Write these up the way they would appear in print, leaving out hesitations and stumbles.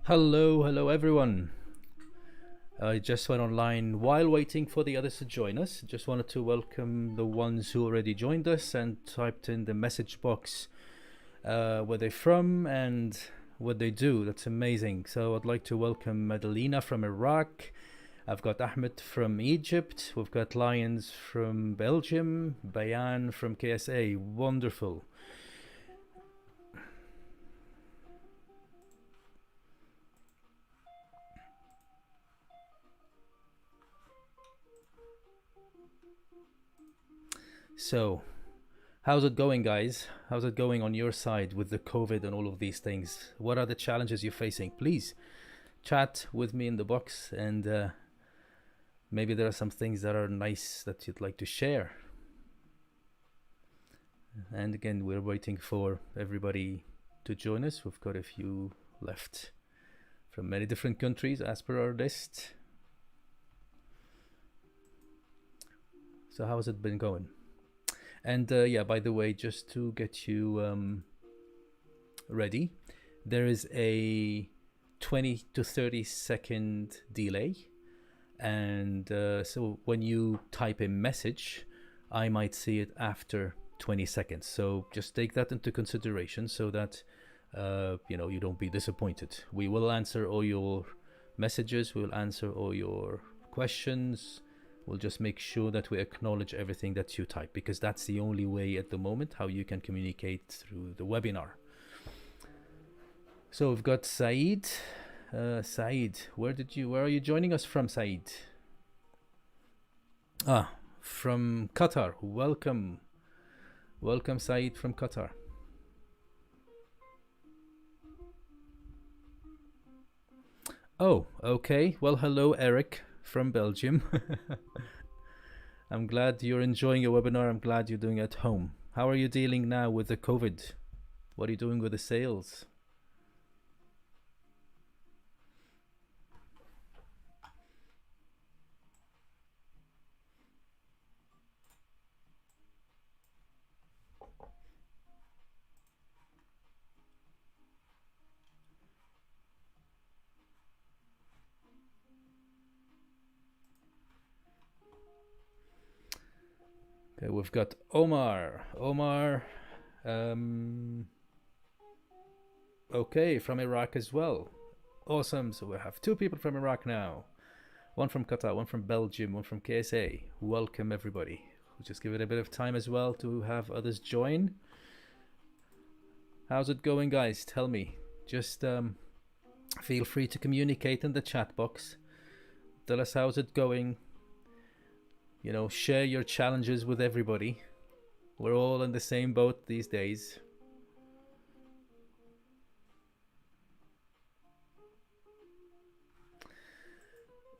Hello everyone. I just went online while waiting for the others to join us. Just wanted to welcome the ones who already joined us and typed in the message box where they're from and what they do. That's amazing. So I'd like to welcome Madalena from Iraq. I've got Ahmed from Egypt. We've got Lions from Belgium. Bayan from KSA. Wonderful. So, how's it going, guys? How's it going on your side with the COVID and all of these things? What are the challenges you're facing? Please chat with me in the box, and maybe there are some things that are nice that you'd like to share. And again, we're waiting for everybody to join us. We've got a few left from many different countries as per our list. So, how has it been going? And yeah, by the way, just to get you ready, there is a 20 to 30-second delay. And so when you type a message, I might see it after 20 seconds. So just take that into consideration so that you don't be disappointed. We will answer all your messages. We'll answer all your questions. We'll just make sure that we acknowledge everything that you type, because that's the only way at the moment how you can communicate through the webinar. So we've got Saeed. Saeed, where are you joining us from, Saeed? From Qatar. Welcome. Welcome, Saeed from Qatar. Oh, okay. Well, hello, Eric from Belgium. I'm glad you're enjoying your webinar. I'm glad you're doing it at home. How are you dealing now with the COVID? What are you doing with the sales? Okay, we've got Omar. Okay, from Iraq as well. Awesome. So we have two people from Iraq now. One from Qatar, one from Belgium, one from KSA. Welcome, everybody. We'll just give it a bit of time as well to have others join. How's it going, guys? Tell me. Just feel free to communicate in the chat box. Tell us how's it going. Share your challenges with everybody. We're all in the same boat these days.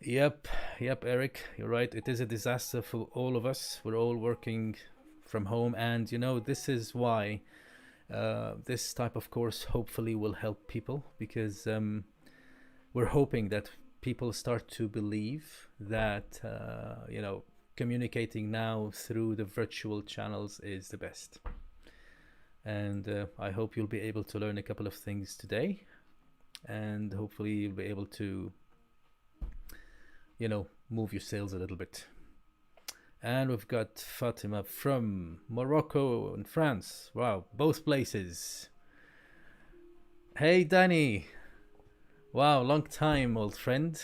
Yep, Eric, you're right. It is a disaster for all of us. We're all working from home, and this is why this type of course hopefully will help people, because we're hoping that people start to believe that communicating now through the virtual channels is the best. And I hope you'll be able to learn a couple of things today, and hopefully you'll be able to move your sales a little bit. And we've got Fatima from Morocco and France. Wow, both places. Hey Danny. Wow, long time, old friend.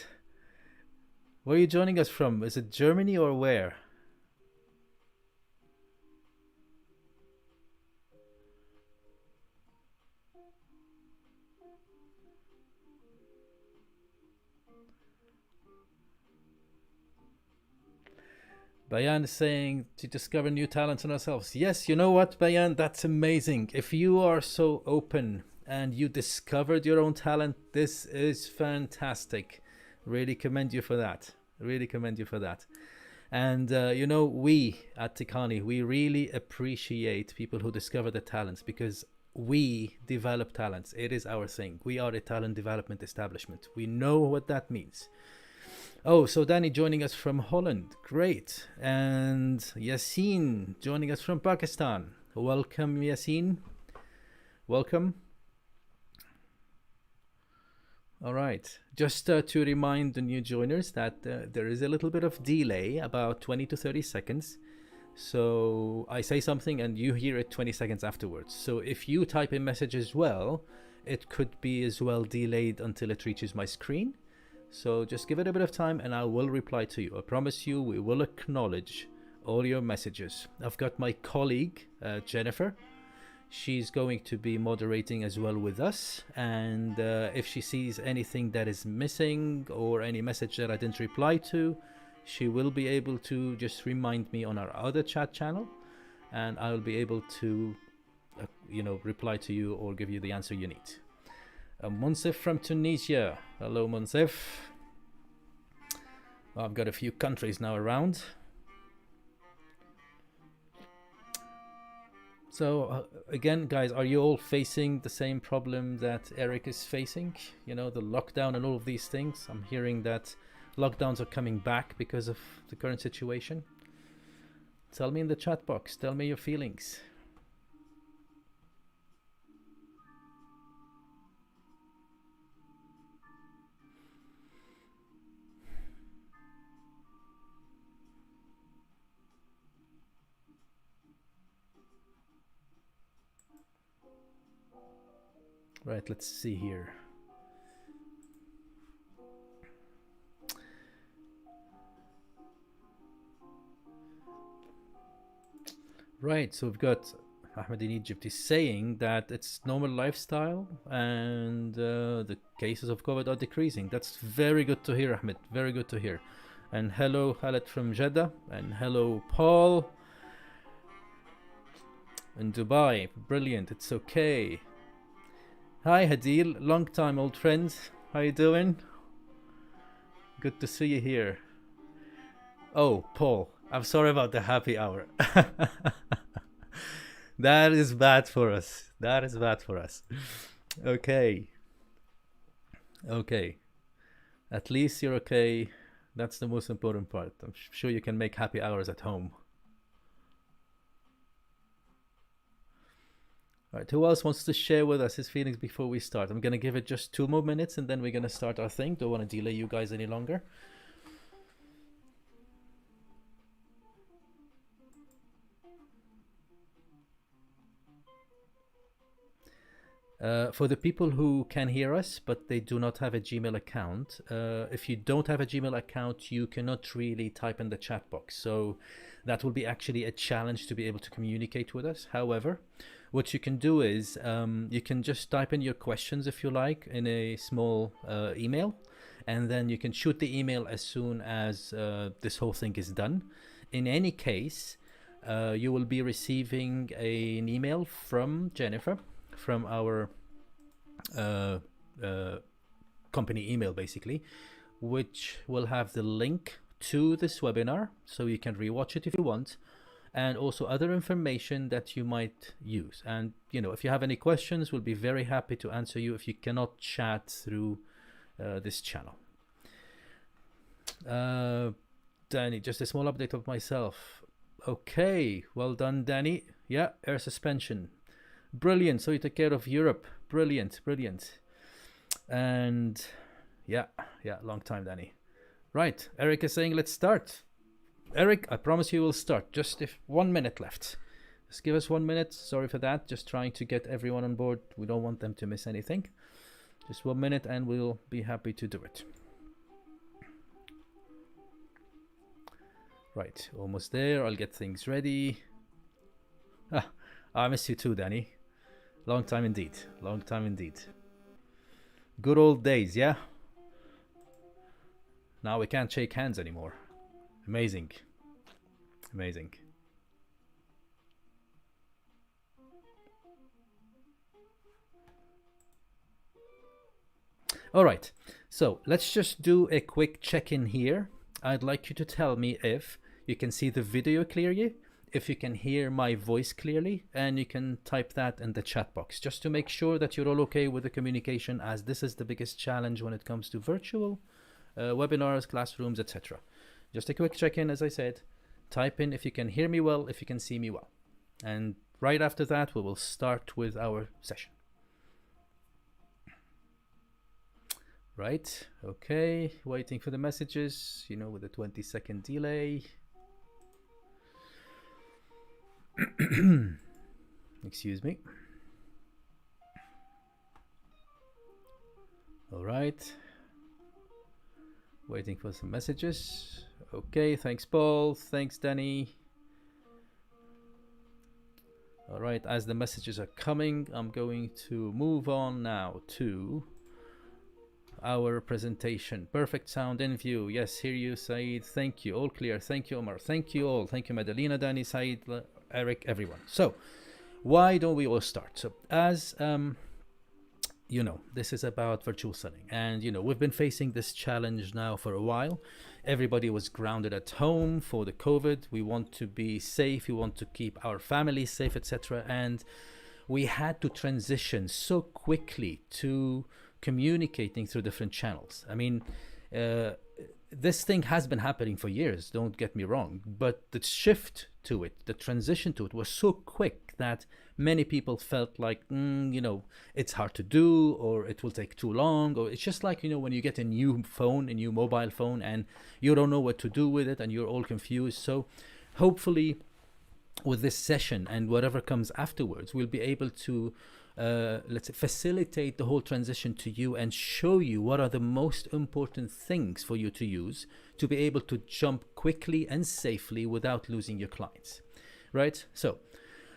Where are you joining us from? Is it Germany or where? Bayan is saying to discover new talents in ourselves. Yes, you know what, Bayan? That's amazing. If you are so open and you discovered your own talent, this is fantastic. Really commend you for that. And we at Tikani, we really appreciate people who discover the talents, because we develop talents. It is our thing. We are a talent development establishment. We know what that means. Oh, so Danny joining us from Holland. Great. And Yassine joining us from Pakistan. Welcome, Yassine. Welcome. All right. Just to remind the new joiners that there is a little bit of delay, about 20 to 30 seconds. So I say something and you hear it 20 seconds afterwards. So if you type a message as well, it could be as well delayed until it reaches my screen. So just give it a bit of time and I will reply to you. I promise you we will acknowledge all your messages. I've got my colleague, Jennifer. She's going to be moderating as well with us. And if she sees anything that is missing or any message that I didn't reply to, she will be able to just remind me on our other chat channel. And I'll be able to, reply to you or give you the answer you need. Monsef from Tunisia. Hello, Monsef. Well, I've got a few countries now around. So again, guys, are you all facing the same problem that Eric is facing? You know, the lockdown and all of these things. I'm hearing that lockdowns are coming back because of the current situation. Tell me in the chat box. Tell me your feelings. Right, let's see here. Right, so we've got Ahmed in Egypt is saying that it's normal lifestyle and the cases of COVID are decreasing. That's very good to hear, Ahmed. Very good to hear. And hello, Khaled from Jeddah. And hello, Paul. In Dubai. Brilliant. It's okay. Hi, Hadil. Long time, old friend. How you doing? Good to see you here. Oh, Paul. I'm sorry about the happy hour. That is bad for us. That is bad for us. Okay. Okay. At least you're okay. That's the most important part. I'm sure you can make happy hours at home. All right, who else wants to share with us his feelings before we start? I'm going to give it just 2 more minutes and then we're going to start our thing. Don't want to delay you guys any longer. For the people who can hear us, but they do not have a Gmail account, if you don't have a Gmail account, you cannot really type in the chat box. So that will be actually a challenge to be able to communicate with us. However, what you can do is you can just type in your questions, if you like, in a small email, and then you can shoot the email as soon as this whole thing is done. In any case, you will be receiving an email from Jennifer, from our company email, basically, which will have the link to this webinar, so you can rewatch it if you want, and also other information that you might use. And if you have any questions, we'll be very happy to answer you if you cannot chat through this channel. Danny, just a small update of myself. Okay, well done, Danny. Yeah, air suspension. Brilliant. So you took care of Europe. Brilliant, brilliant. And yeah, long time, Danny. Right, Eric is saying let's start. Eric, I promise you we'll start. Just if 1 minute left. Just give us 1 minute. Sorry for that. Just trying to get everyone on board. We don't want them to miss anything. Just 1 minute and we'll be happy to do it. Right, almost there. I'll get things ready. I miss you too, Danny. Long time indeed. Long time indeed. Good old days, yeah? Now we can't shake hands anymore. Amazing. Amazing. All right. So let's just do a quick check-in here. I'd like you to tell me if you can see the video clearly, if you can hear my voice clearly, and you can type that in the chat box, just to make sure that you're all okay with the communication, as this is the biggest challenge when it comes to virtual webinars, classrooms, etc. Just a quick check-in, as I said. Type in if you can hear me well, if you can see me well. And right after that, we will start with our session. Right, okay, waiting for the messages, you know, with a 20-second delay. Excuse me. All right, waiting for some messages. Okay, thanks Paul, thanks Danny. All right, as the messages are coming, I'm going to move on now to our presentation. Perfect sound in view. Yes, hear you, Saeed. Thank you. All clear. Thank you, Omar. Thank you all. Thank you, Madalena, Danny, Saeed, Eric, everyone. So, why don't we all start? So, as you know, this is about virtual selling, and you know, we've been facing this challenge now for a while. Everybody was grounded at home for the COVID. We want to be safe. We want to keep our families safe, etc. And we had to transition so quickly to communicating through different channels. I mean, this thing has been happening for years, don't get me wrong, but the shift to it, the transition to it was so quick that many people felt like, you know, it's hard to do, or it will take too long, or it's just like, you know, when you get a new phone, a new mobile phone, and you don't know what to do with it and you're all confused. So hopefully with this session and whatever comes afterwards, we'll be able to let's say facilitate the whole transition to you and show you what are the most important things for you to use to be able to jump quickly and safely without losing your clients, right? So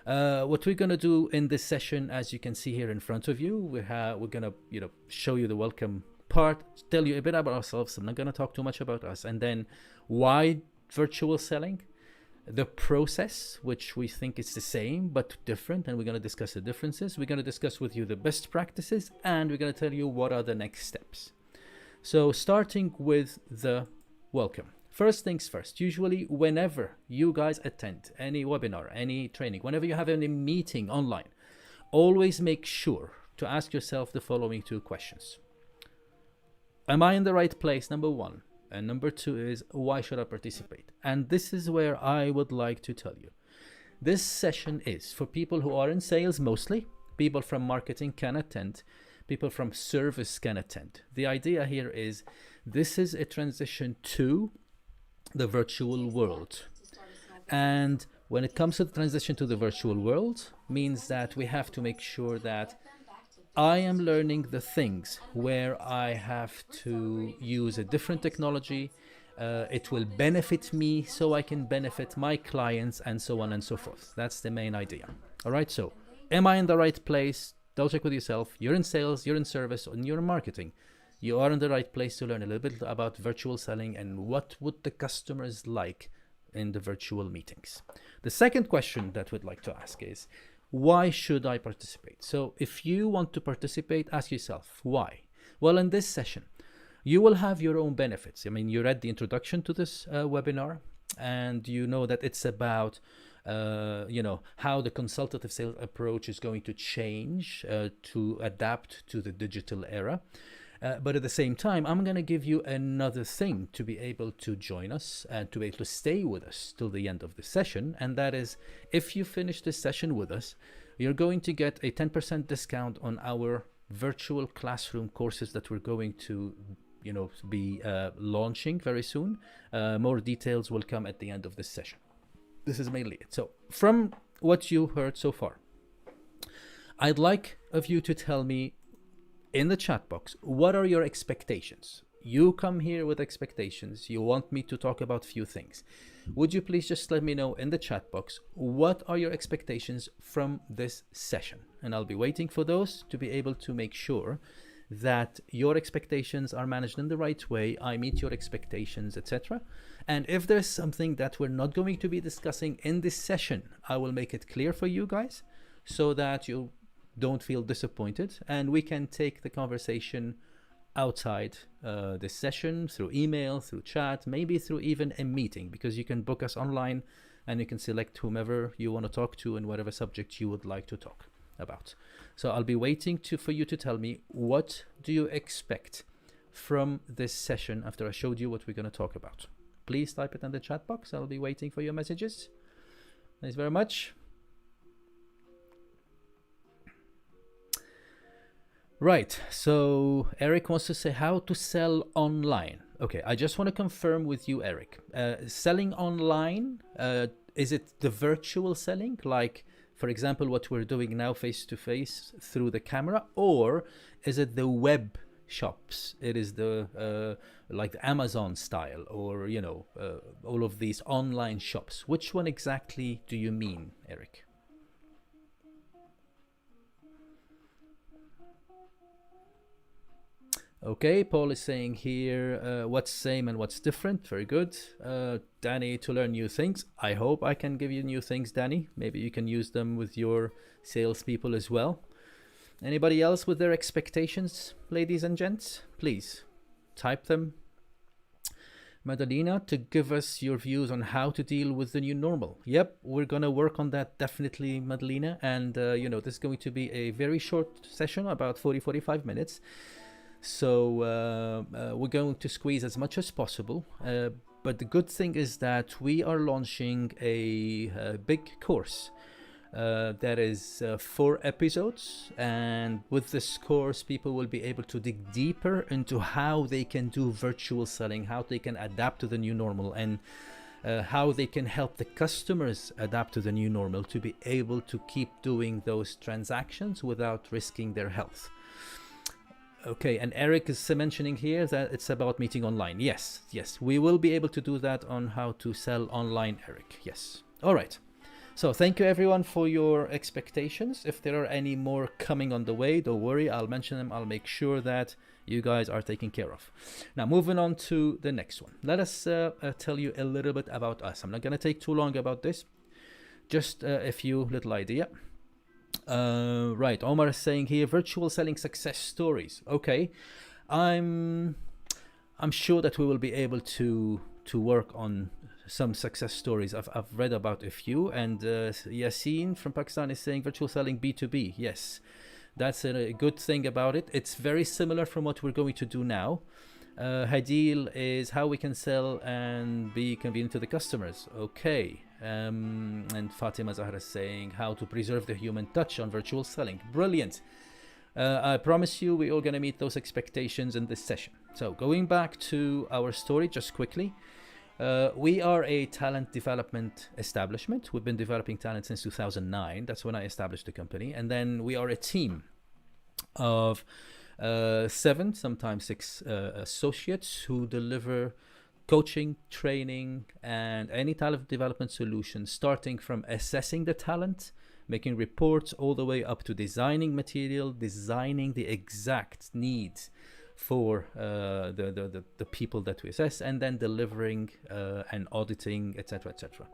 what we're going to do in this session, as you can see here in front of you, we're going to, you know, show you the welcome part, tell you a bit about ourselves. I'm not going to talk too much about us, and then why virtual selling, the process, which we think is the same but different, and we're going to discuss the differences. We're going to discuss with you the best practices, and we're going to tell you what are the next steps. So starting with the welcome. First things first, usually whenever you guys attend any webinar, any training, whenever you have any meeting online, always make sure to ask yourself the following two questions. Am I in the right place? Number one. And number two is, why should I participate? And this is where I would like to tell you. This session is for people who are in sales mostly. People from marketing can attend. People from service can attend. The idea here is this is a transition to the virtual world. And when it comes to the transition to the virtual world, means that we have to make sure that I am learning the things where I have to use a different technology. It will benefit me so I can benefit my clients, and so on and so forth. That's the main idea. All right, so am I in the right place? Double check with yourself. You're in sales, you're in service, and you're in marketing. You are in the right place to learn a little bit about virtual selling and what would the customers like in the virtual meetings. The second question that we'd like to ask is, why should I participate? So if you want to participate, ask yourself, why? Well, in this session, you will have your own benefits. I mean, you read the introduction to this webinar, and you know that it's about, you know, how the consultative sales approach is going to change to adapt to the digital era. But at the same time, I'm going to give you another thing to be able to join us and to be able to stay with us till the end of the session. And that is, if you finish this session with us, you're going to get a 10% discount on our virtual classroom courses that we're going to, you know, be launching very soon. More details will come at the end of this session. This is mainly it. So from what you heard so far, I'd like of you to tell me in the chat box, what are your expectations? You come here with expectations. You want me to talk about few things. Would you please just let me know in the chat box, what are your expectations from this session? And I'll be waiting for those to be able to make sure that your expectations are managed in the right way. I meet your expectations, etc. And if there's something that we're not going to be discussing in this session, I will make it clear for you guys so that you don't feel disappointed, and we can take the conversation outside this session through email, through chat, maybe through even a meeting, because you can book us online and you can select whomever you want to talk to and whatever subject you would like to talk about. So I'll be waiting for you to tell me, what do you expect from this session after I showed you what we're going to talk about? Please type it in the chat box. I'll be waiting for your messages. Thanks very much. Right. So Eric wants to say how to sell online. Okay, I just want to confirm with you, Eric. Selling online, is it the virtual selling, like, for example, what we're doing now face to face through the camera, or is it the web shops? It is the like the Amazon style, or all of these online shops. Which one exactly do you mean, Eric? Okay, Paul is saying here, what's same and what's different. Very good. Danny, to learn new things. I hope I can give you new things, Danny. Maybe you can use them with your salespeople as well. Anybody else with their expectations, ladies and gents? Please type them. Madalena, to give us your views on how to deal with the new normal. Yep, we're going to work on that definitely, Madalena. And, this is going to be a very short session, about 45 minutes. So we're going to squeeze as much as possible. But the good thing is that we are launching a big course that is 4 episodes. And with this course, people will be able to dig deeper into how they can do virtual selling, how they can adapt to the new normal, and how they can help the customers adapt to the new normal to be able to keep doing those transactions without risking their health. Okay, and Eric is mentioning here that it's about meeting online. Yes, we will be able to do that on how to sell online, Eric. Yes. All right. So thank you everyone for your expectations. If there are any more coming on the way, don't worry, I'll mention them. I'll make sure that you guys are taken care of. Now, moving on to the next one. Let us tell you a little bit about us. I'm not going to take too long about this. Just a few little idea. Right, Omar is saying here, virtual selling success stories. Okay, I'm sure that we will be able to work on some success stories. I've read about a few, and Yassine from Pakistan is saying virtual selling B2B. Yes, that's a good thing about it. It's very similar from what we're going to do now. Hadil is how we can sell and be convenient to the customers. Okay. And Fatima Zahra is saying how to preserve the human touch on virtual selling. Brilliant. I promise you we're all going to meet those expectations in this session. So going back to our story just quickly, we are a talent development establishment. We've been developing talent since 2009. That's when I established the company. And then we are a team of 7, sometimes 6 associates who deliver coaching, training, and any talent development solution, starting from assessing the talent, making reports, all the way up to designing material, designing the exact needs for the people that we assess, and then delivering and auditing, etc., etc.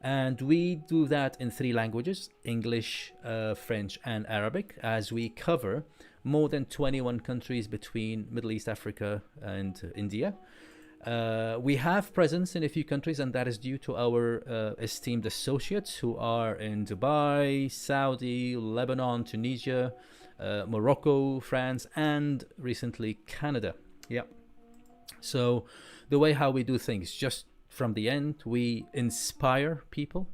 And we do that in 3 languages, English, French, and Arabic, as we cover more than 21 countries between Middle East, Africa, and India. We have presence in a few countries, and that is due to our esteemed associates who are in Dubai, Saudi, Lebanon, Tunisia, Morocco, France, and recently Canada. Yeah. So the way how we do things, just from the end, we inspire people,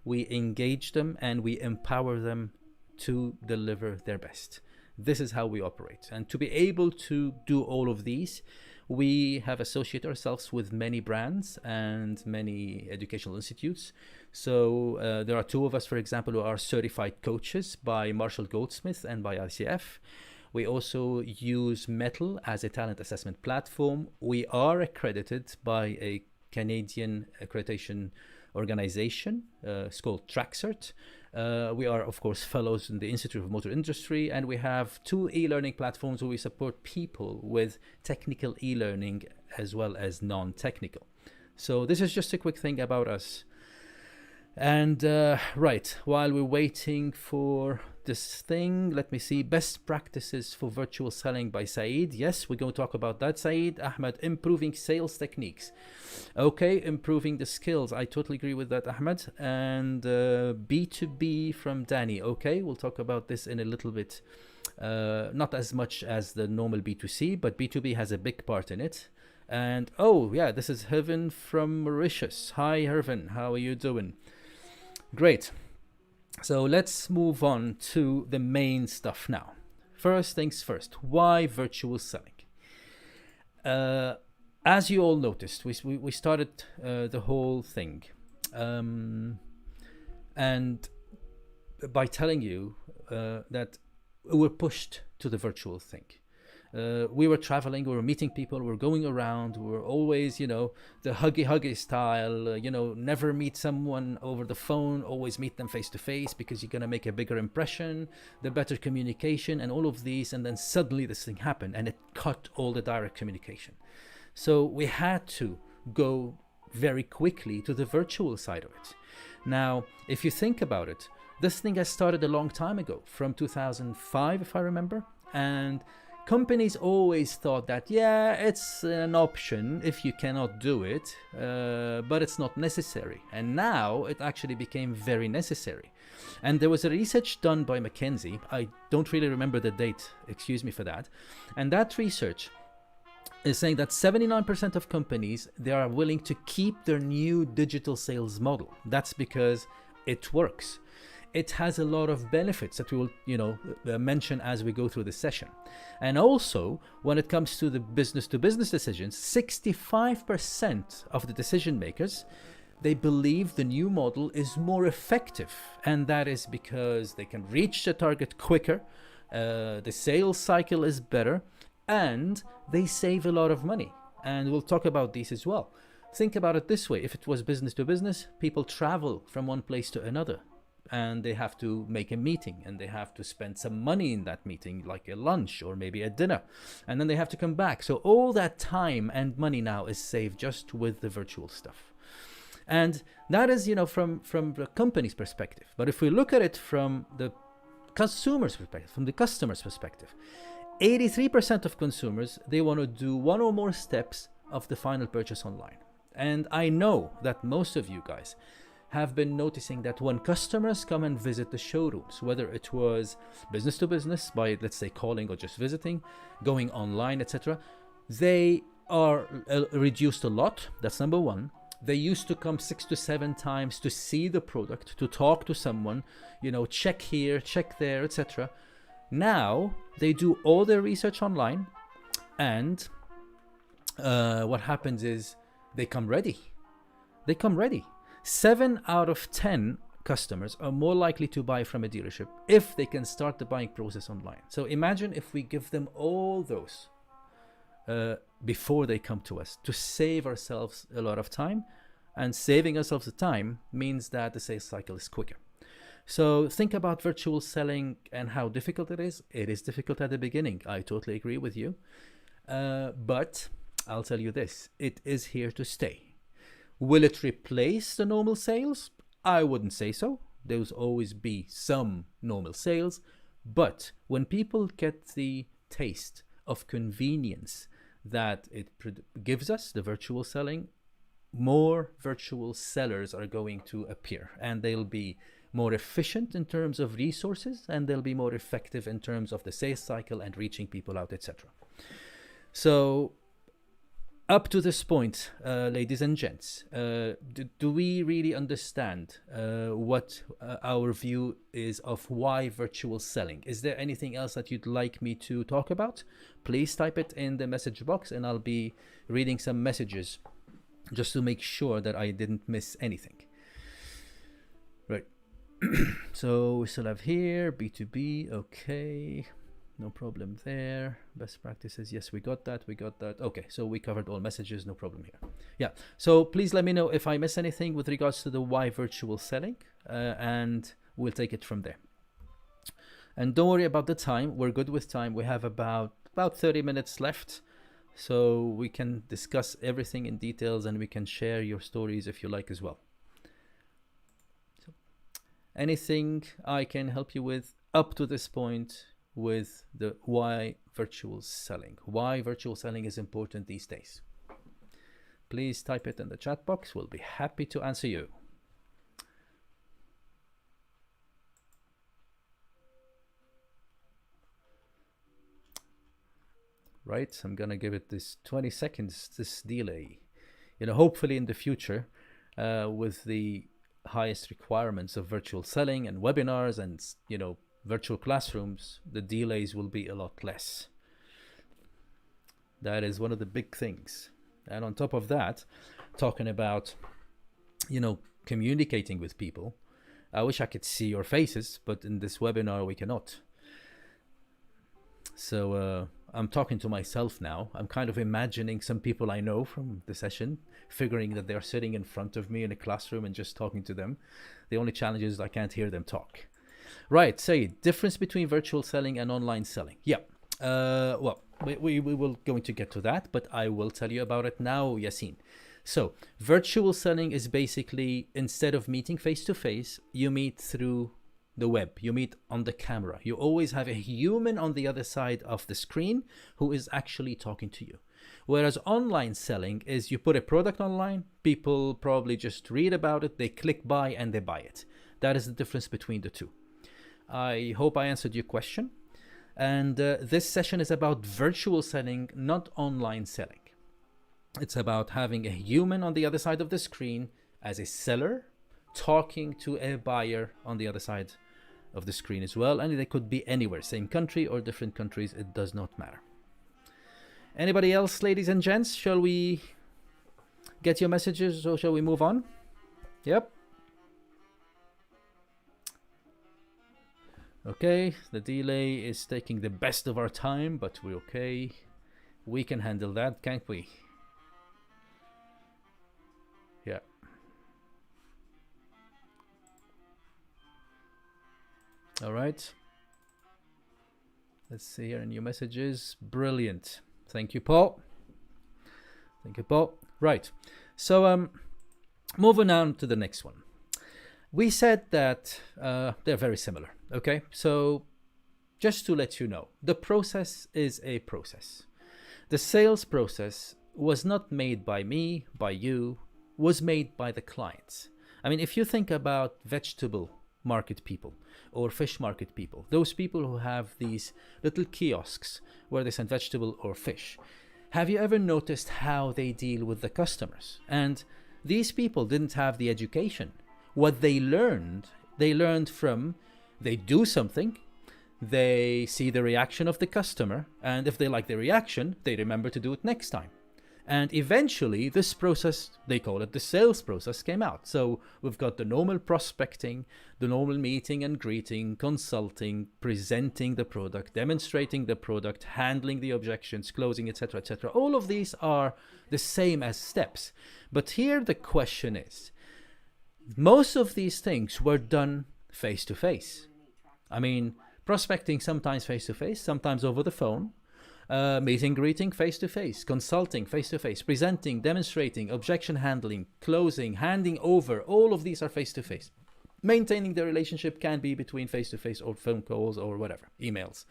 we engage them, and we empower them to deliver their best. This is how we operate. And to be able to do all of these, we have associated ourselves with many brands and many educational institutes. So there are 2 of us, for example, who are certified coaches by Marshall Goldsmith and by ICF. We also use Metal as a talent assessment platform. We are accredited by a Canadian accreditation organization. It's called TrackCert. We are, of course, fellows in the Institute of Motor Industry, and we have 2 e-learning platforms where we support people with technical e-learning as well as non-technical. So this is just a quick thing about us. And right, while we're waiting for this thing, let me see, best practices for virtual selling by Saeed. Yes, we're going to talk about that. Saeed Ahmed, improving sales techniques. Okay, improving the skills. I totally agree with that, Ahmed. And B2B from Danny. Okay, we'll talk about this in a little bit. Not as much as the normal B2C, but B2B has a big part in it. And oh yeah, this is Hervin from Mauritius. Hi Hervin, how are you doing? Great. So let's move on to the main stuff now. first things first, why virtual selling? As you all noticed, we started the whole thing, and by telling you that we're pushed to the virtual thing. We were traveling, we were meeting people, we were going around, we were always, the huggy style, never meet someone over the phone, always meet them face to face, because you're going to make a bigger impression, the better communication, and all of these. And then suddenly this thing happened, and it cut all the direct communication. So we had to go very quickly to the virtual side of it. Now, if you think about it, this thing has started a long time ago, from 2005, if I remember. And companies always thought that, yeah, it's an option if you cannot do it, but it's not necessary. And now it actually became very necessary. And there was a research done by McKinsey. I don't really remember the date, excuse me for that. And that research is saying that 79% of companies, they are willing to keep their new digital sales model. That's because it works. It has a lot of benefits that we will, mention as we go through the session. And also, when it comes to the business-to-business decisions, 65% of the decision makers, they believe the new model is more effective. And that is because they can reach the target quicker, the sales cycle is better, and they save a lot of money. And we'll talk about these as well. Think about it this way. If it was business to business, people travel from one place to another, and they have to make a meeting, and they have to spend some money in that meeting, like a lunch or maybe a dinner, and then they have to come back. So all that time and money now is saved just with the virtual stuff. And that is, from the company's perspective. But if we look at it from the consumer's perspective, from the customer's perspective, 83% of consumers, they want to do one or more steps of the final purchase online. And I know that most of you guys have been noticing that when customers come and visit the showrooms, whether it was business to business by, let's say, calling or just visiting, going online, etc., they are reduced a lot. That's number one. They used to come 6 to 7 times to see the product, to talk to someone, check here, check there, etc. Now they do all their research online, and what happens is they come ready. 7 out of 10 customers are more likely to buy from a dealership if they can start the buying process online. So imagine if we give them all those before they come to us, to save ourselves a lot of time. And saving ourselves the time means that the sales cycle is quicker. So think about virtual selling and how difficult it is. It is difficult at the beginning. I totally agree with you. But I'll tell you this, it is here to stay. Will it replace the normal sales? I wouldn't say so. There will always be some normal sales. But when people get the taste of convenience that it gives us, the virtual selling, more virtual sellers are going to appear, and they'll be more efficient in terms of resources, and they'll be more effective in terms of the sales cycle and reaching people out, etc. So up to this point, ladies and gents, do we really understand what our view is of why virtual selling? Is there anything else that you'd like me to talk about? Please type it in the message box, and I'll be reading some messages just to make sure that I didn't miss anything. Right. So we still have here B2B. Okay. No problem there. Best practices. Yes, we got that. Okay, so we covered all messages. No problem here. Yeah. So please let me know if I miss anything with regards to the why virtual selling, and we'll take it from there. And don't worry about the time. We're good with time. We have about 30 minutes left, so we can discuss everything in details, and we can share your stories if you like as well. So, anything I can help you with up to this point with the why virtual selling. Why virtual selling is important these days. Please type it in the chat box. We'll be happy to answer you. Right, I'm gonna give it this 20 seconds, this delay. Hopefully in the future, with the highest requirements of virtual selling and webinars and, virtual classrooms, the delays will be a lot less. That is one of the big things. And on top of that, talking about, communicating with people, I wish I could see your faces, but in this webinar we cannot. So I'm talking to myself now. I'm kind of imagining some people I know from the session, figuring that they're sitting in front of me in a classroom and just talking to them. The only challenge is I can't hear them talk. Right, say difference between virtual selling and online selling. Yeah, well, we will going to get to that, but I will tell you about it now, Yassine. So virtual selling is basically, instead of meeting face to face, you meet through the web, you meet on the camera. You always have a human on the other side of the screen who is actually talking to you. Whereas online selling is you put a product online, people probably just read about it, they click buy and they buy it. That is the difference between the two. I hope I answered your question. And this session is about virtual selling, not online selling. It's about having a human on the other side of the screen as a seller talking to a buyer on the other side of the screen as well. And they could be anywhere, same country or different countries, it does not matter. Anybody else, ladies and gents? Shall we get your messages or shall we move on? Yep. Okay, the delay is taking the best of our time, but we're okay. We can handle that, can't we? Yeah. All right. Let's see here in your messages. Brilliant. Thank you, Paul. Thank you, Paul. Right. So moving on to the next one. We said that they're very similar. Okay. So just to let you know, the process is a process. The sales process was not made by me, by you, was made by the clients. I mean, if you think about vegetable market people or fish market people, those people who have these little kiosks where they send vegetable or fish, have you ever noticed how they deal with the customers? And these people didn't have the education. What they learned from, they do something, they see the reaction of the customer, and if they like the reaction, they remember to do it next time. And eventually this process, they call it the sales process, came out. So we've got the normal prospecting, the normal meeting and greeting, consulting, presenting the product, demonstrating the product, handling the objections, closing, etc., etc. All of these are the same as steps. But here the question is, most of these things were done face to face. I mean, prospecting sometimes face to face, sometimes over the phone. Meeting, greeting, face-to-face, consulting, face-to-face, presenting, demonstrating, objection handling, closing, handing over, all of these are face-to-face. Maintaining the relationship can be between face-to-face or phone calls or whatever, emails.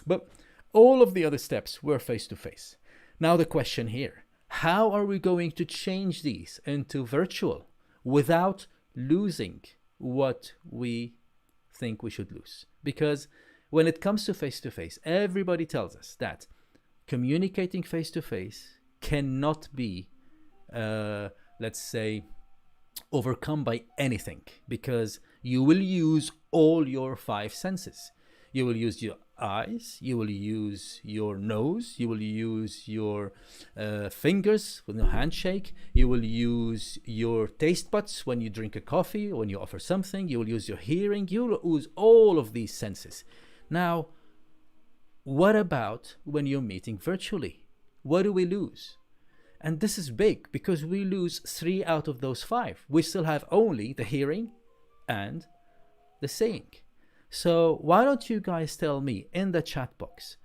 But all of the other steps were face-to-face. Now the question here, how are we going to change these into virtual without losing what we think we should lose? Because when it comes to face-to-face, everybody tells us that communicating face-to-face cannot be, let's say, overcome by anything, because you will use all your five senses. You will use your eyes, you will use your nose, you will use your fingers with a handshake, you will use your taste buds when you drink a coffee, when you offer something, you will use your hearing, you will use all of these senses. Now, what about when you're meeting virtually? What do we lose? And this is big because we lose 3 out of those 5. We still have only the hearing and the seeing. So why don't you guys tell me in the chat box,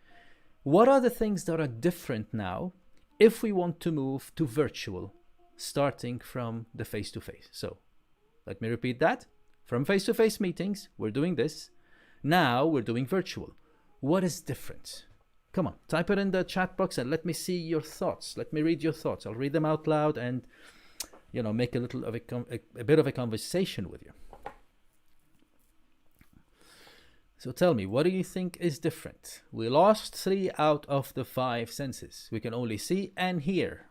what are the things that are different now if we want to move to virtual, starting from the face-to-face? So let me repeat that. From face-to-face meetings, we're doing this. Now we're doing virtual. What is different? Come on, type it in the chat box and let me see your thoughts. Let me read your thoughts. I'll read them out loud and, make a little of a bit of a conversation with you. So tell me, what do you think is different? We lost 3 out of the 5 senses. We can only see and hear.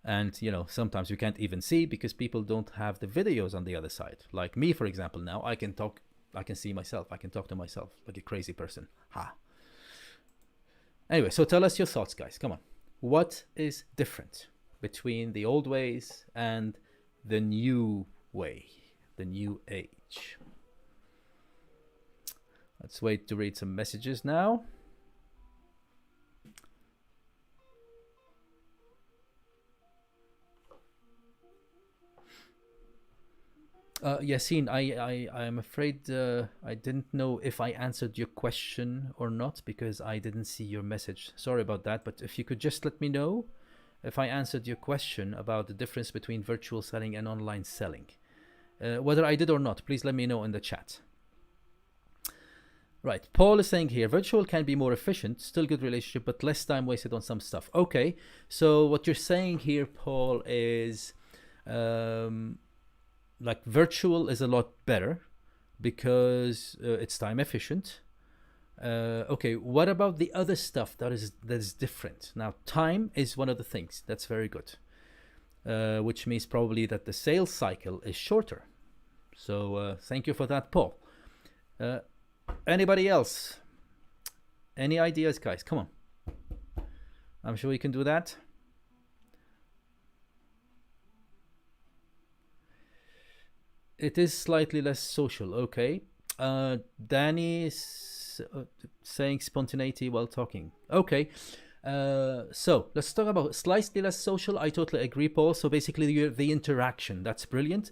And, sometimes we can't even see because people don't have the videos on the other side. Like me, for example, now I can talk I can see myself. I can talk to myself like a crazy person. Ha. Anyway, so tell us your thoughts, guys. Come on. What is different between the old ways and the new way, the new age? Let's wait to read some messages now. Yassine, I'm afraid I didn't know if I answered your question or not because I didn't see your message. Sorry about that, but if you could just let me know if I answered your question about the difference between virtual selling and online selling. Whether I did or not, please let me know in the chat. Right, Paul is saying here, virtual can be more efficient, still good relationship, but less time wasted on some stuff. Okay, so what you're saying here, Paul, is like virtual is a lot better because it's time efficient. Okay, what about the other stuff that is different? Now, time is one of the things. That's very good, which means probably that the sales cycle is shorter. So thank you for that, Paul. Anybody else? Any ideas, guys? Come on. I'm sure you can do that. It is slightly less social. Okay. Danny is saying spontaneity while talking. Okay. So let's talk about slightly less social. I totally agree, Paul. So basically the interaction. That's brilliant.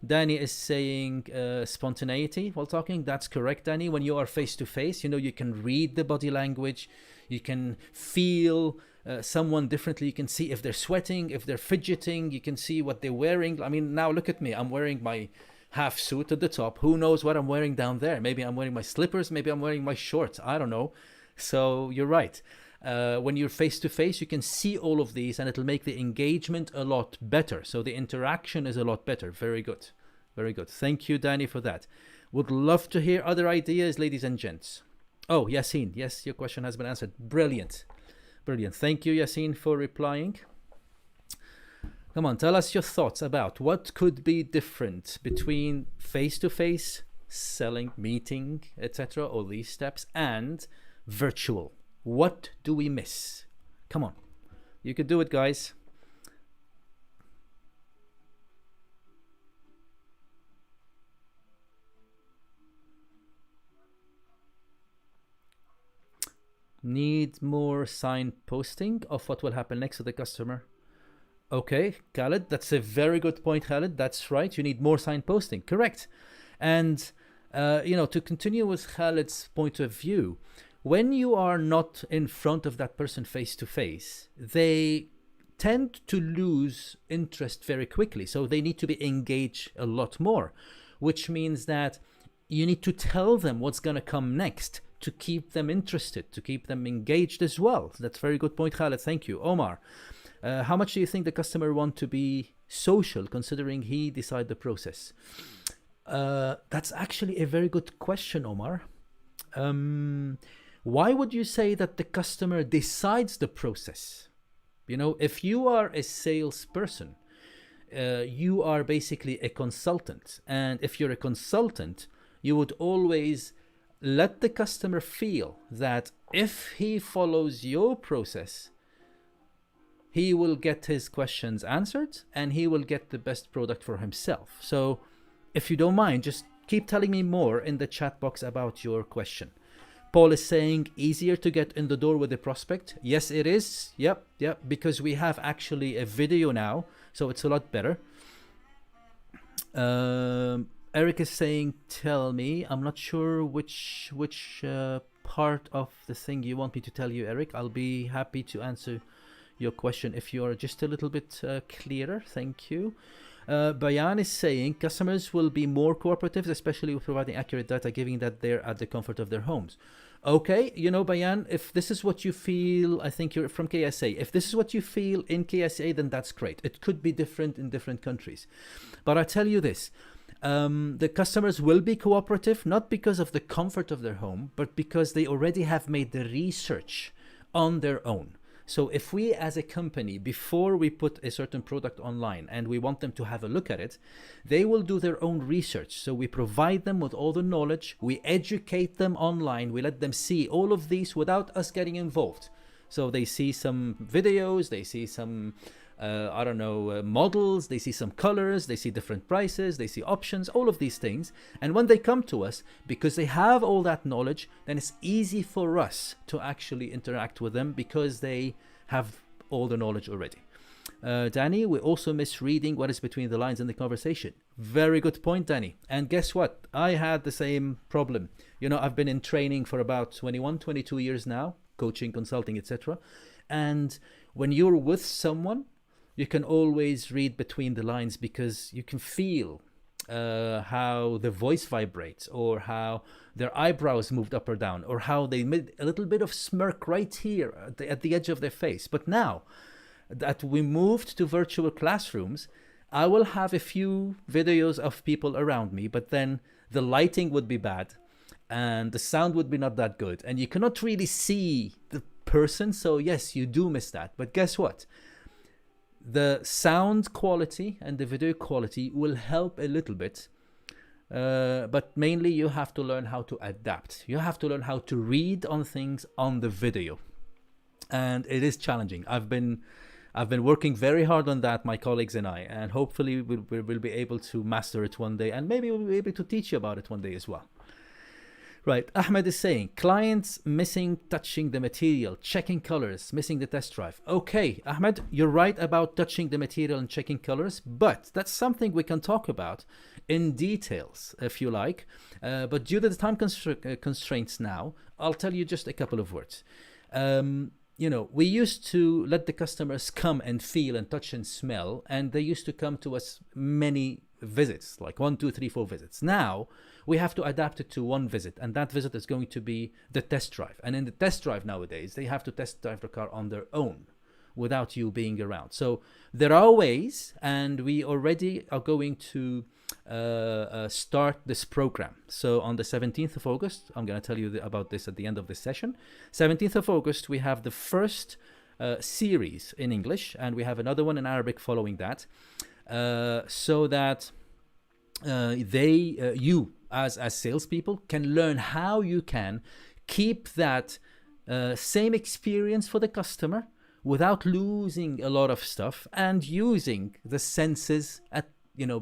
Danny is saying spontaneity while talking. That's correct, Danny. When you are face to face, you know, you can read the body language. You can feel someone differently. You can see if they're sweating, if they're fidgeting. You can see what they're wearing. I mean, now look at me. I'm wearing my half suit at the top. Who knows what I'm wearing down there? Maybe I'm wearing my slippers. Maybe I'm wearing my shorts. I don't know. So you're right. When you're face to face, you can see all of these and it'll make the engagement a lot better. So the interaction is a lot better. Very good. Very good. Thank you, Danny, for that. Would love to hear other ideas, ladies and gents. Oh, Yassine. Yes, your question has been answered. Brilliant. Brilliant. Thank you, Yassine, for replying. Come on, tell us your thoughts about what could be different between face-to-face selling, meeting, etc., all these steps, and virtual. What do we miss? Come on. You could do it, guys. Need more signposting of what will happen next to the customer. Okay, Khaled, that's a very good point, Khaled. That's right. You need more signposting. Correct. And, to continue with Khaled's point of view, when you are not in front of that person face to face, they tend to lose interest very quickly. So they need to be engaged a lot more, which means that you need to tell them what's going to come next to keep them interested, to keep them engaged as well. That's a very good point, Khaled. Thank you. Omar, how much do you think the customer want to be social, considering he decide the process? That's actually a very good question, Omar. Why would you say that the customer decides the process? You know, if you are a salesperson, you are basically a consultant. And if you're a consultant, you would always let the customer feel that if he follows your process, he will get his questions answered and he will get the best product for himself. So if you don't mind, just keep telling me more in the chat box about your question. Paul is saying easier to get in the door with the prospect. Yes, it is. Yep, because we have actually a video now, so it's a lot better. Eric is saying, tell me. I'm not sure which part of the thing you want me to tell you, Eric. I'll be happy to answer your question if you are just a little bit clearer. Thank you. Bayan is saying customers will be more cooperative, especially with providing accurate data, given that they're at the comfort of their homes. Okay, Bayan, if this is what you feel, I think you're from KSA. If this is what you feel in KSA, then that's great. It could be different in different countries. But I tell you this, the customers will be cooperative, not because of the comfort of their home, but because they already have made the research on their own. So if we as a company, before we put a certain product online and we want them to have a look at it, they will do their own research. So we provide them with all the knowledge, we educate them online, we let them see all of these without us getting involved. So they see some videos, they see some models, they see some colors, they see different prices, they see options, all of these things. And when they come to us, because they have all that knowledge, then it's easy for us to actually interact with them because they have all the knowledge already. Danny, we also miss reading what is between the lines in the conversation. Very good point, Danny. And guess what? I had the same problem. You know, I've been in training for about 21, 22 years now, coaching, consulting, etc. And when you're with someone, you can always read between the lines because you can feel how the voice vibrates, or how their eyebrows moved up or down, or how they made a little bit of smirk right here at the edge of their face. But now that we moved to virtual classrooms, I will have a few videos of people around me, but then the lighting would be bad and the sound would be not that good, and you cannot really see the person. So yes, you do miss that. But guess what? The sound quality and the video quality will help a little bit, but mainly you have to learn how to adapt. You have to learn how to read on things on the video, and it is challenging. I've been working very hard on that, my colleagues and I, and hopefully we'll be able to master it one day, and maybe we'll be able to teach you about it one day as well. Right, Ahmed is saying, clients missing touching the material, checking colors, missing the test drive. Okay, Ahmed, you're right about touching the material and checking colors, but that's something we can talk about in details if you like. But due to the time constraints now, I'll tell you just a couple of words. You know, we used to let the customers come and feel and touch and smell, and they used to come to us many visits, like 1, 2, 3, 4 visits. Now we have to adapt it to one visit, and that visit is going to be the test drive. And in the test drive nowadays, they have to test drive the car on their own without you being around. So there are ways, and we already are going to start this program. So on the 17th of August, I'm going to tell you about this at the end of this session. 17th of August, we have the first series in English, and we have another one in Arabic following that, so that you as salespeople can learn how you can keep that same experience for the customer without losing a lot of stuff, and using the senses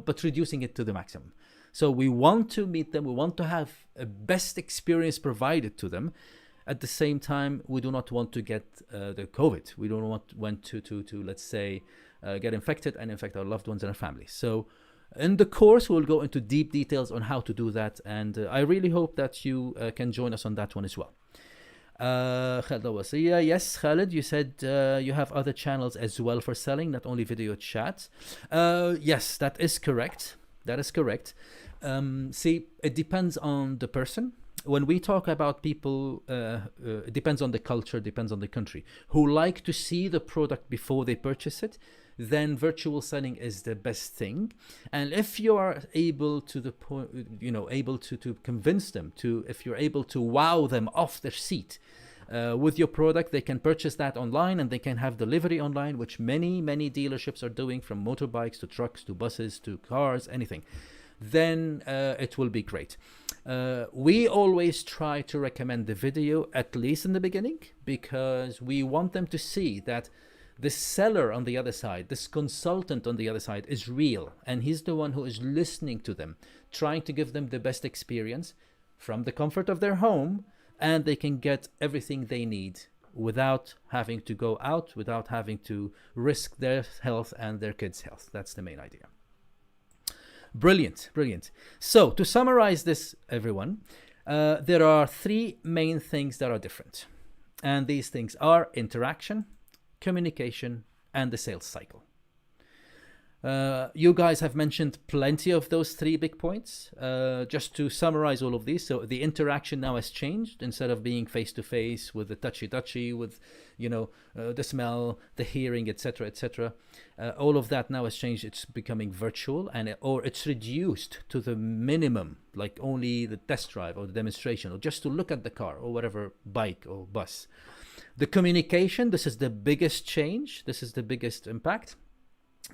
but reducing it to the maximum. So we want to meet them, we want to have a best experience provided to them. At the same time, we do not want to get the COVID. We don't want to let's say get infected and infect our loved ones and our families. So in the course, we'll go into deep details on how to do that, and I really hope that you can join us on that one as well. Yes, Khalid, you said you have other channels as well for selling, not only video chat. Yes, that is correct. That is correct. See, it depends on the person. When we talk about people, it depends on the culture, depends on the country, who like to see the product before they purchase it, then virtual selling is the best thing. And if you are able to the point, able to convince them if you're able to wow them off their seat with your product, they can purchase that online, and they can have delivery online, which many dealerships are doing, from motorbikes to trucks to buses to cars, anything. Then it will be great. We always try to recommend the video, at least in the beginning, because we want them to see that the seller on the other side, this consultant on the other side, is real, and he's the one who is listening to them, trying to give them the best experience from the comfort of their home, and they can get everything they need without having to go out, without having to risk their health and their kids' health. That's the main idea. Brilliant. So to summarize this, everyone, there are 3 main things that are different, and these things are interaction, communication, and the sales cycle. You guys have mentioned plenty of those 3 big points. Just to summarize all of these, so the interaction now has changed. Instead of being face-to-face with the touchy, with the smell, the hearing, etc., all of that now has changed. It's becoming virtual, or it's reduced to the minimum, like only the test drive or the demonstration, or just to look at the car or whatever, bike or bus. The communication, this is the biggest change. This is the biggest impact,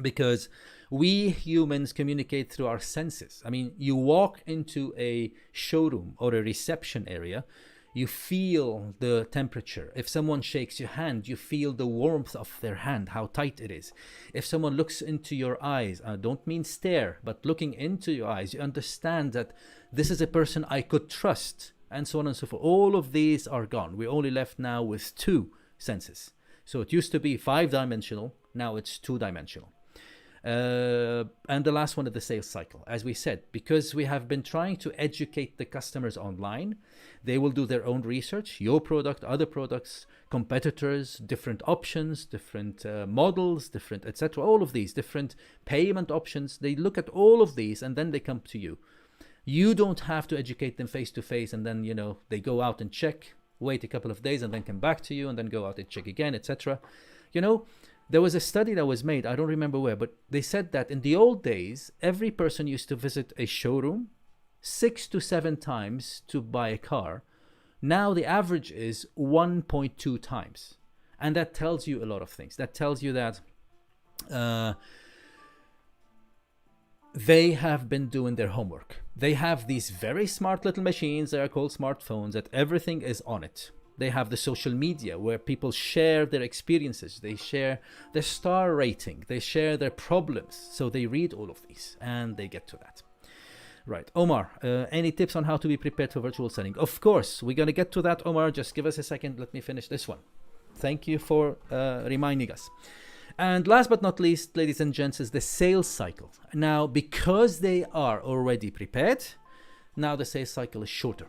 because we humans communicate through our senses. I mean, you walk into a showroom or a reception area, you feel the temperature. If someone shakes your hand, you feel the warmth of their hand, how tight it is. If someone looks into your eyes, I don't mean stare, but looking into your eyes, you understand that this is a person I could trust, and so on and so forth. All of these are gone. We're only left now with 2 senses. So it used to be 5-dimensional, now it's 2-dimensional. And the last one is the sales cycle. As we said, because we have been trying to educate the customers online, they will do their own research, your product, other products, competitors, different options, different models, different etc. All of these different payment options. They look at all of these and then they come to you. You don't have to educate them face to face, and then, you know, they go out and check, wait a couple of days and then come back to you and then go out and check again, etc. You know, there was a study that was made, I don't remember where, but they said that in the old days, every person used to visit a showroom 6 to 7 times to buy a car. Now the average is 1.2 times. And that tells you a lot of things. That tells you that they have been doing their homework. They have these very smart little machines that are called smartphones, that everything is on it. They have the social media where people share their experiences. They share their star rating. They share their problems. So they read all of these and they get to that. Right. Omar, any tips on how to be prepared for virtual selling? Of course, we're going to get to that, Omar. Just give us a second. Let me finish this one. Thank you for reminding us. And last but not least, ladies and gents, is the sales cycle. Now, because they are already prepared, now the sales cycle is shorter,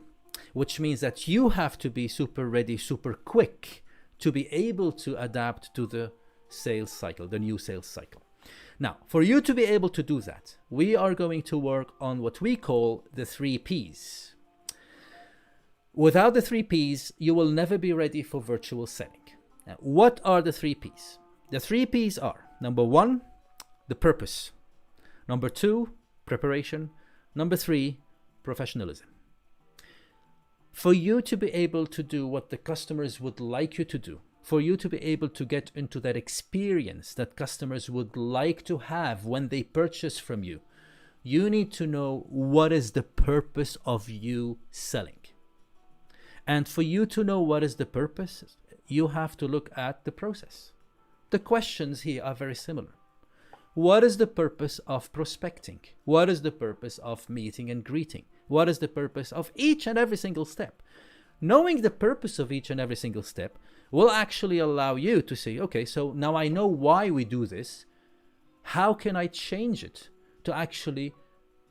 which means that you have to be super ready, super quick to be able to adapt to the sales cycle, the new sales cycle. Now, for you to be able to do that, we are going to work on what we call the 3 Ps. Without the 3 Ps, you will never be ready for virtual selling. Now, what are the 3 Ps? The 3 Ps are, number 1, the purpose. Number 2, preparation. Number 3, professionalism. For you to be able to do what the customers would like you to do, for you to be able to get into that experience that customers would like to have when they purchase from you, you need to know what is the purpose of you selling. And for you to know what is the purpose, you have to look at the process. The questions here are very similar. What is the purpose of prospecting? What is the purpose of meeting and greeting? What is the purpose of each and every single step? Knowing the purpose of each and every single step will actually allow you to say, okay, so now I know why we do this. How can I change it to actually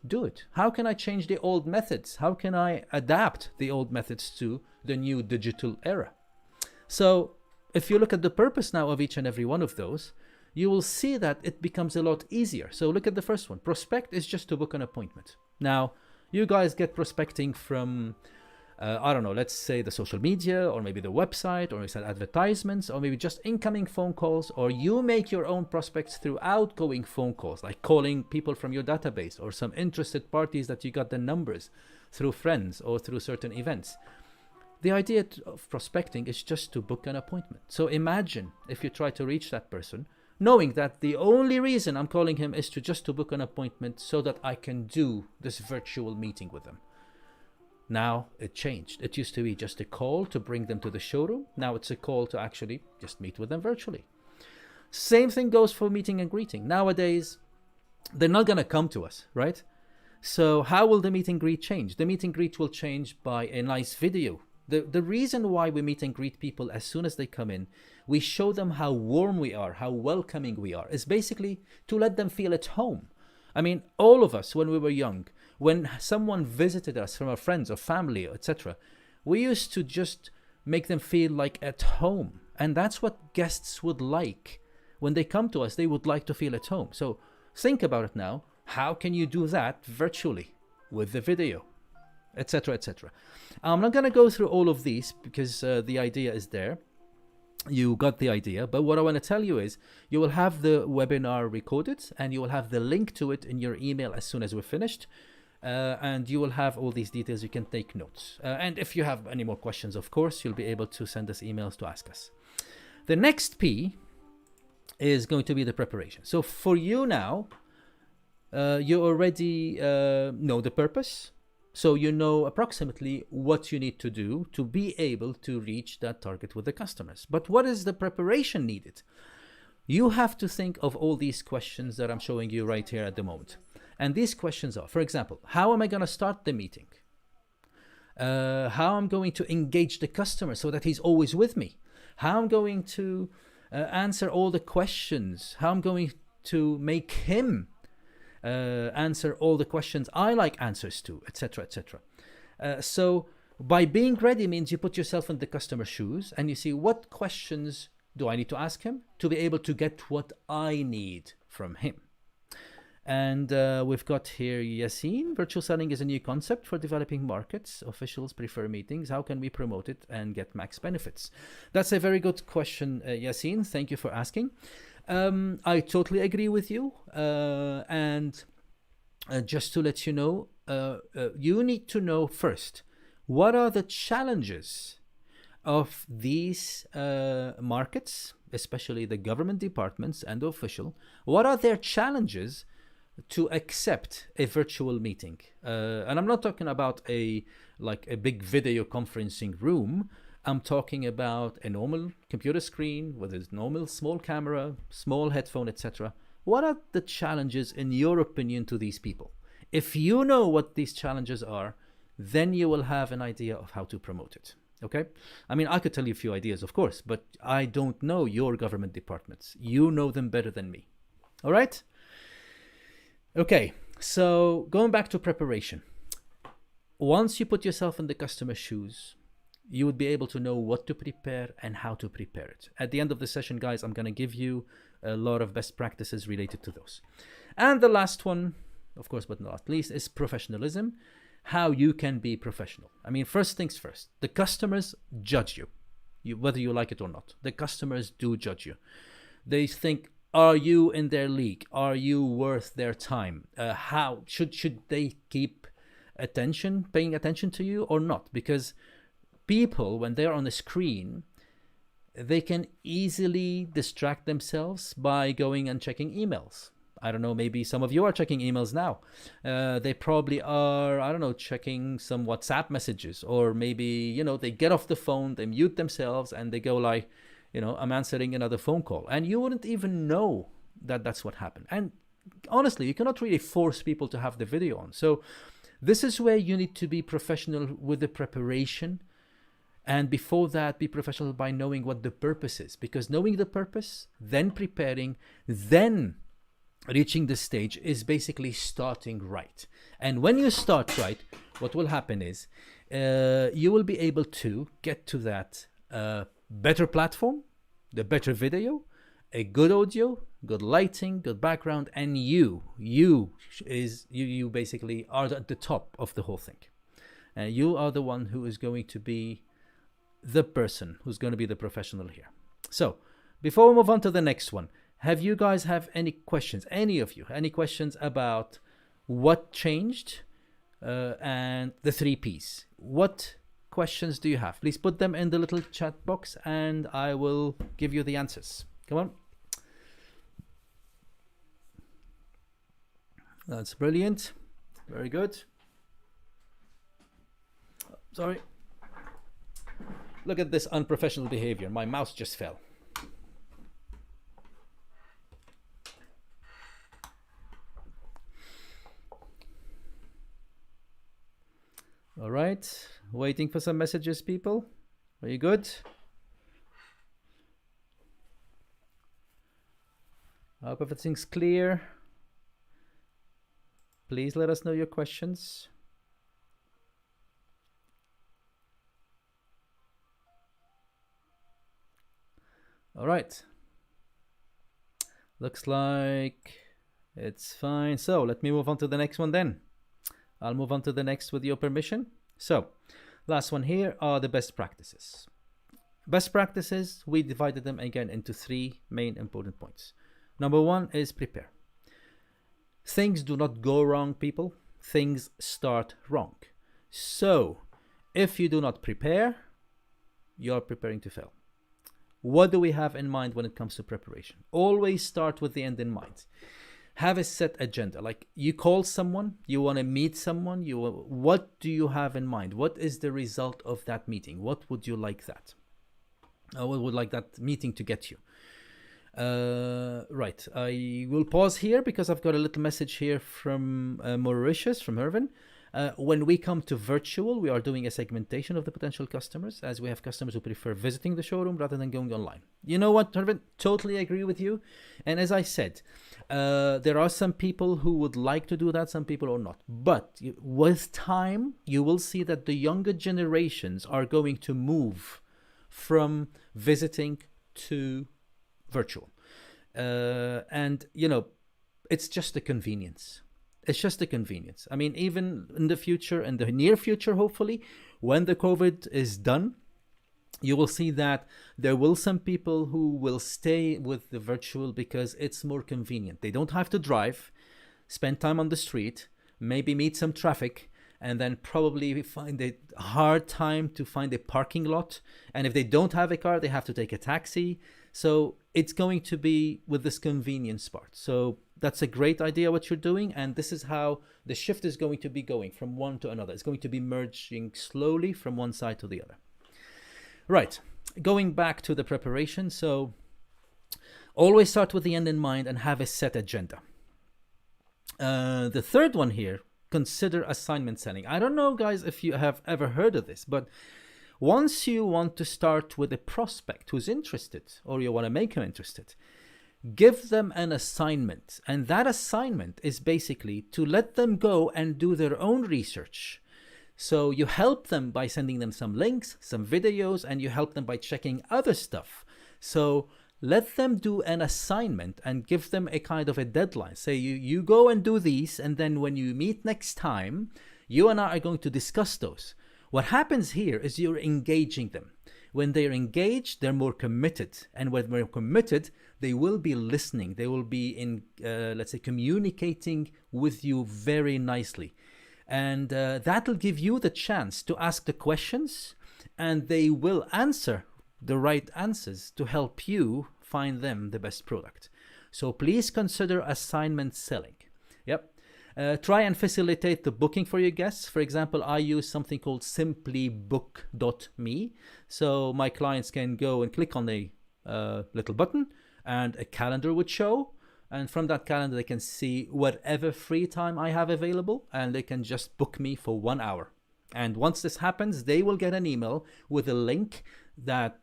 do it? How can I change the old methods? How can I adapt the old methods to the new digital era? So if you look at the purpose now of each and every one of those, you will see that it becomes a lot easier. So look at the first one. Prospect is just to book an appointment. Now, you guys get prospecting from, I don't know, let's say the social media, or maybe the website, or maybe advertisements, or maybe just incoming phone calls, or you make your own prospects through outgoing phone calls, like calling people from your database or some interested parties that you got the numbers through friends or through certain events. The idea of prospecting is just to book an appointment. So imagine if you try to reach that person, knowing that the only reason I'm calling him is to book an appointment so that I can do this virtual meeting with them. Now it changed. It used to be just a call to bring them to the showroom. Now it's a call to actually just meet with them virtually. Same thing goes for meeting and greeting. Nowadays, they're not going to come to us, right? So how will the meet and greet change? The meet and greet will change by a nice video. The reason why we meet and greet people as soon as they come in, we show them how warm we are, how welcoming we are, is basically to let them feel at home. I mean, all of us, when we were young, when someone visited us from our friends or family, etc., we used to just make them feel like at home. And that's what guests would like. When they come to us, they would like to feel at home. So think about it now. How can you do that virtually with the video, etc., etc.? I'm not going to go through all of these because the idea is there. You got the idea. But what I want to tell you is you will have the webinar recorded and you will have the link to it in your email as soon as we're finished. and you will have all these details. You can take notes. And if you have any more questions, of course, you'll be able to send us emails to ask us. The next P is going to be the preparation. So for you now, you already know the purpose. So you know approximately what you need to do to be able to reach that target with the customers. But what is the preparation needed? You have to think of all these questions that I'm showing you right here at the moment. And these questions are, for example, how am I going to start the meeting? How I'm going to engage the customer so that he's always with me? How I'm going to answer all the questions? How I'm going to make him answer all the questions I like answers to, etc., etc. So by being ready means you put yourself in the customer's shoes and you see what questions do I need to ask him to be able to get what I need from him. And we've got here Yassine. Virtual selling is a new concept for developing markets. Officials prefer meetings. How can we promote it and get max benefits? That's a very good question, Yassine. Thank you for asking. I totally agree with you. And just to let you know, you need to know first, what are the challenges of these markets, especially the government departments and the official? What are their challenges to accept a virtual meeting? And I'm not talking about a big video conferencing room. I'm talking about a normal computer screen with a normal small camera, small headphone, etc. What are the challenges, in your opinion, to these people? If you know what these challenges are, then you will have an idea of how to promote it. Okay? I mean, I could tell you a few ideas, of course, but I don't know your government departments. You know them better than me. All right? Okay, so going back to preparation. Once you put yourself in the customer's shoes, you would be able to know what to prepare and how to prepare it. At the end of the session, guys, I'm going to give you a lot of best practices related to those. And the last one, of course, but not least, is professionalism. How you can be professional. I mean, first things first, the customers judge you, whether you like it or not. The customers do judge you. They think, are you in their league? Are you worth their time? How should they keep paying attention to you or not? Because people, when they're on the screen, they can easily distract themselves by going and checking emails. I don't know, maybe some of you are checking emails now. They probably are, I don't know, checking some WhatsApp messages, or maybe, they get off the phone, they mute themselves and they go like, I'm answering another phone call. And you wouldn't even know that that's what happened. And honestly, you cannot really force people to have the video on. So this is where you need to be professional with the preparation. And before that, be professional by knowing what the purpose is. Because knowing the purpose, then preparing, then reaching the stage is basically starting right. And when you start right, what will happen is you will be able to get to that better platform, the better video, a good audio, good lighting, good background, and you basically are at the top of the whole thing. And you are the one who is going to be the person who's going to be the professional here. So before we move on to the next one, have you guys have any questions? Any of you, any questions about what changed and the 3 Ps? What questions do you have? Please put them in the little chat box and I will give you the answers. Come on. That's brilliant. Very good. Sorry. Look at this unprofessional behavior. My mouse just fell. All right, waiting for some messages, people. Are you good? I hope everything's clear. Please let us know your questions. All right. Looks like it's fine. So let me move on to the next one then. I'll move on to the next with your permission. So, last one here are the best practices. Best practices, we divided them again into 3 main important points. Number 1 is prepare. Things do not go wrong, people, things start wrong. So if you do not prepare, you're preparing to fail. What do we have in mind when it comes to preparation? Always start with the end in mind. Have a set agenda. Like, you call someone, you want to meet someone, what do you have in mind? What is the result of that meeting? What would you like that? What would like that meeting to get you? Right. I will pause here because I've got a little message here from Mauritius, from Irvin. When we come to virtual, we are doing a segmentation of the potential customers, as we have customers who prefer visiting the showroom rather than going online. You know what, Irvin? Totally agree with you. And as I said, there are some people who would like to do that, some people are not. But with time, you will see that the younger generations are going to move from visiting to virtual. And, it's just a convenience. It's just a convenience. I mean, even in the future, in the near future, hopefully, when the COVID is done, you will see that there will some people who will stay with the virtual because it's more convenient. They don't have to drive, spend time on the street, maybe meet some traffic, and then probably find it a hard time to find a parking lot. And if they don't have a car, they have to take a taxi. So it's going to be with this convenience part. So that's a great idea what you're doing. And this is how the shift is going to be going from one to another. It's going to be merging slowly from one side to the other. Right. Going back to the preparation. So always start with the end in mind and have a set agenda. The third one here, consider assignment selling. I don't know, guys, if you have ever heard of this, but once you want to start with a prospect who's interested, or you want to make him interested, give them an assignment. And that assignment is basically to let them go and do their own research. So you help them by sending them some links, some videos, and you help them by checking other stuff. So let them do an assignment and give them a kind of a deadline. Say you go and do these, and then when you meet next time, you and I are going to discuss those. What happens here is you're engaging them. When they're engaged, they're more committed. And when they're committed, they will be listening. They will be let's say, communicating with you very nicely. And that'll give you the chance to ask the questions, and they will answer the right answers to help you find them the best product. So please consider assignment selling. Yep. Try and facilitate the booking for your guests. For example, I use something called simplybook.me. So my clients can go and click on a little button, and a calendar would show. And from that calendar, they can see whatever free time I have available, and they can just book me for 1 hour. And once this happens, they will get an email with a link that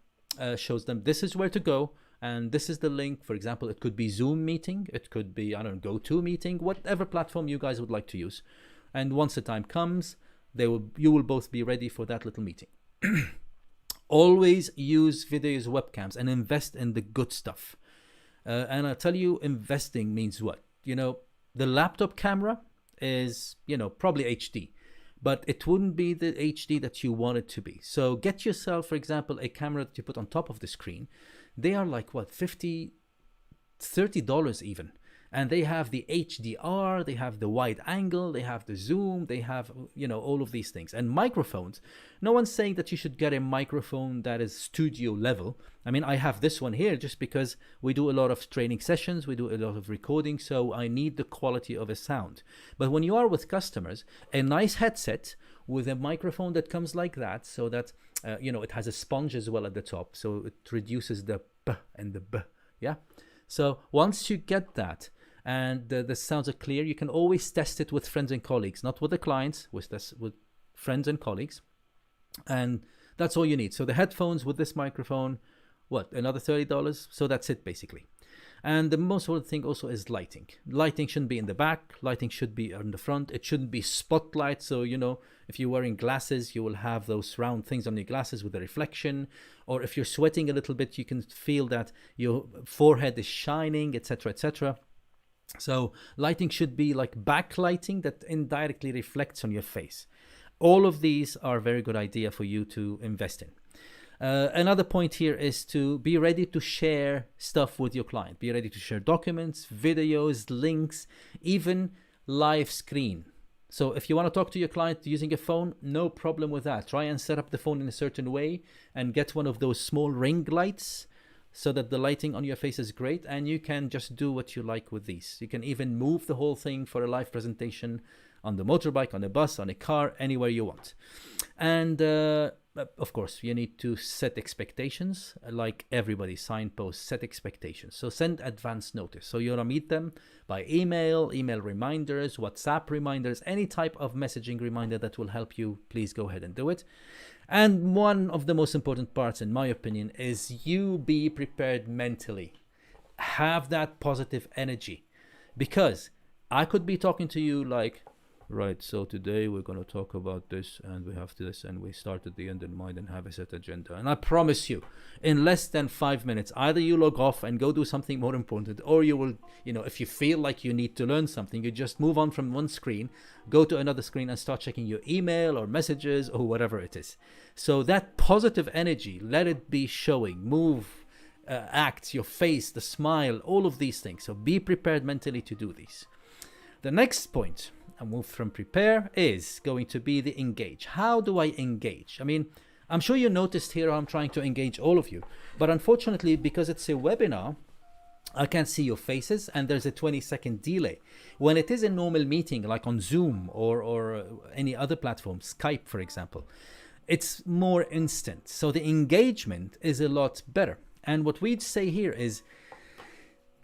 shows them this is where to go. And this is the link. For example, it could be Zoom meeting. It could be, GoTo meeting, whatever platform you guys would like to use. And once the time comes, you will both be ready for that little meeting. Always use videos, webcams, and invest in the good stuff. And I'll tell you, investing means what? The laptop camera is, probably HD, but it wouldn't be the HD that you want it to be. So get yourself, for example, a camera that you put on top of the screen. They are like, what, $50, $30 even. And they have the HDR, they have the wide angle, they have the zoom, they have, all of these things. And microphones, no one's saying that you should get a microphone that is studio level. I mean, I have this one here just because we do a lot of training sessions, we do a lot of recording, so I need the quality of a sound. But when you are with customers, a nice headset with a microphone that comes like that, so that, it has a sponge as well at the top, so it reduces the p and the b, yeah? So once you get that, and the sounds are clear, you can always test it with friends and colleagues, not with the clients, with friends and colleagues. And that's all you need. So the headphones with this microphone, another $30? So that's it basically. And the most important thing also is lighting. Lighting shouldn't be in the back. Lighting should be on the front. It shouldn't be spotlight. So, if you're wearing glasses, you will have those round things on your glasses with a reflection. Or if you're sweating a little bit, you can feel that your forehead is shining, etc., etc. So lighting should be like backlighting that indirectly reflects on your face. All of these are a very good idea for you to invest in. Another point here is to be ready to share stuff with your client. Be ready to share documents, videos, links, even live screen. So if you want to talk to your client using a phone, no problem with that. Try and set up the phone in a certain way and get one of those small ring lights so that the lighting on your face is great, and you can just do what you like with these. You can even move the whole thing for a live presentation on the motorbike, on a bus, on a car, anywhere you want. And of course, you need to set expectations, like everybody, signposts, set expectations. So send advance notice. So you're gonna meet them by email reminders, WhatsApp reminders, any type of messaging reminder that will help you. Please go ahead and do it. And one of the most important parts, in my opinion, is you be prepared mentally. Have that positive energy, because I could be talking to you like, right, so today we're going to talk about this, and we have this, and we start at the end in mind and have a set agenda. And I promise you, in less than 5 minutes, either you log off and go do something more important, or you will, if you feel like you need to learn something, you just move on from one screen, go to another screen and start checking your email or messages or whatever it is. So that positive energy, let it be showing, move, act, your face, the smile, all of these things. So be prepared mentally to do these. The next point, I move from prepare, is going to be the engage. How do I engage? I mean, I'm sure you noticed here I'm trying to engage all of you, but unfortunately, because it's a webinar, I can't see your faces, and there's a 20-second delay. When it is a normal meeting, like on Zoom or any other platform, Skype, for example, it's more instant. So the engagement is a lot better. And what we'd say here is,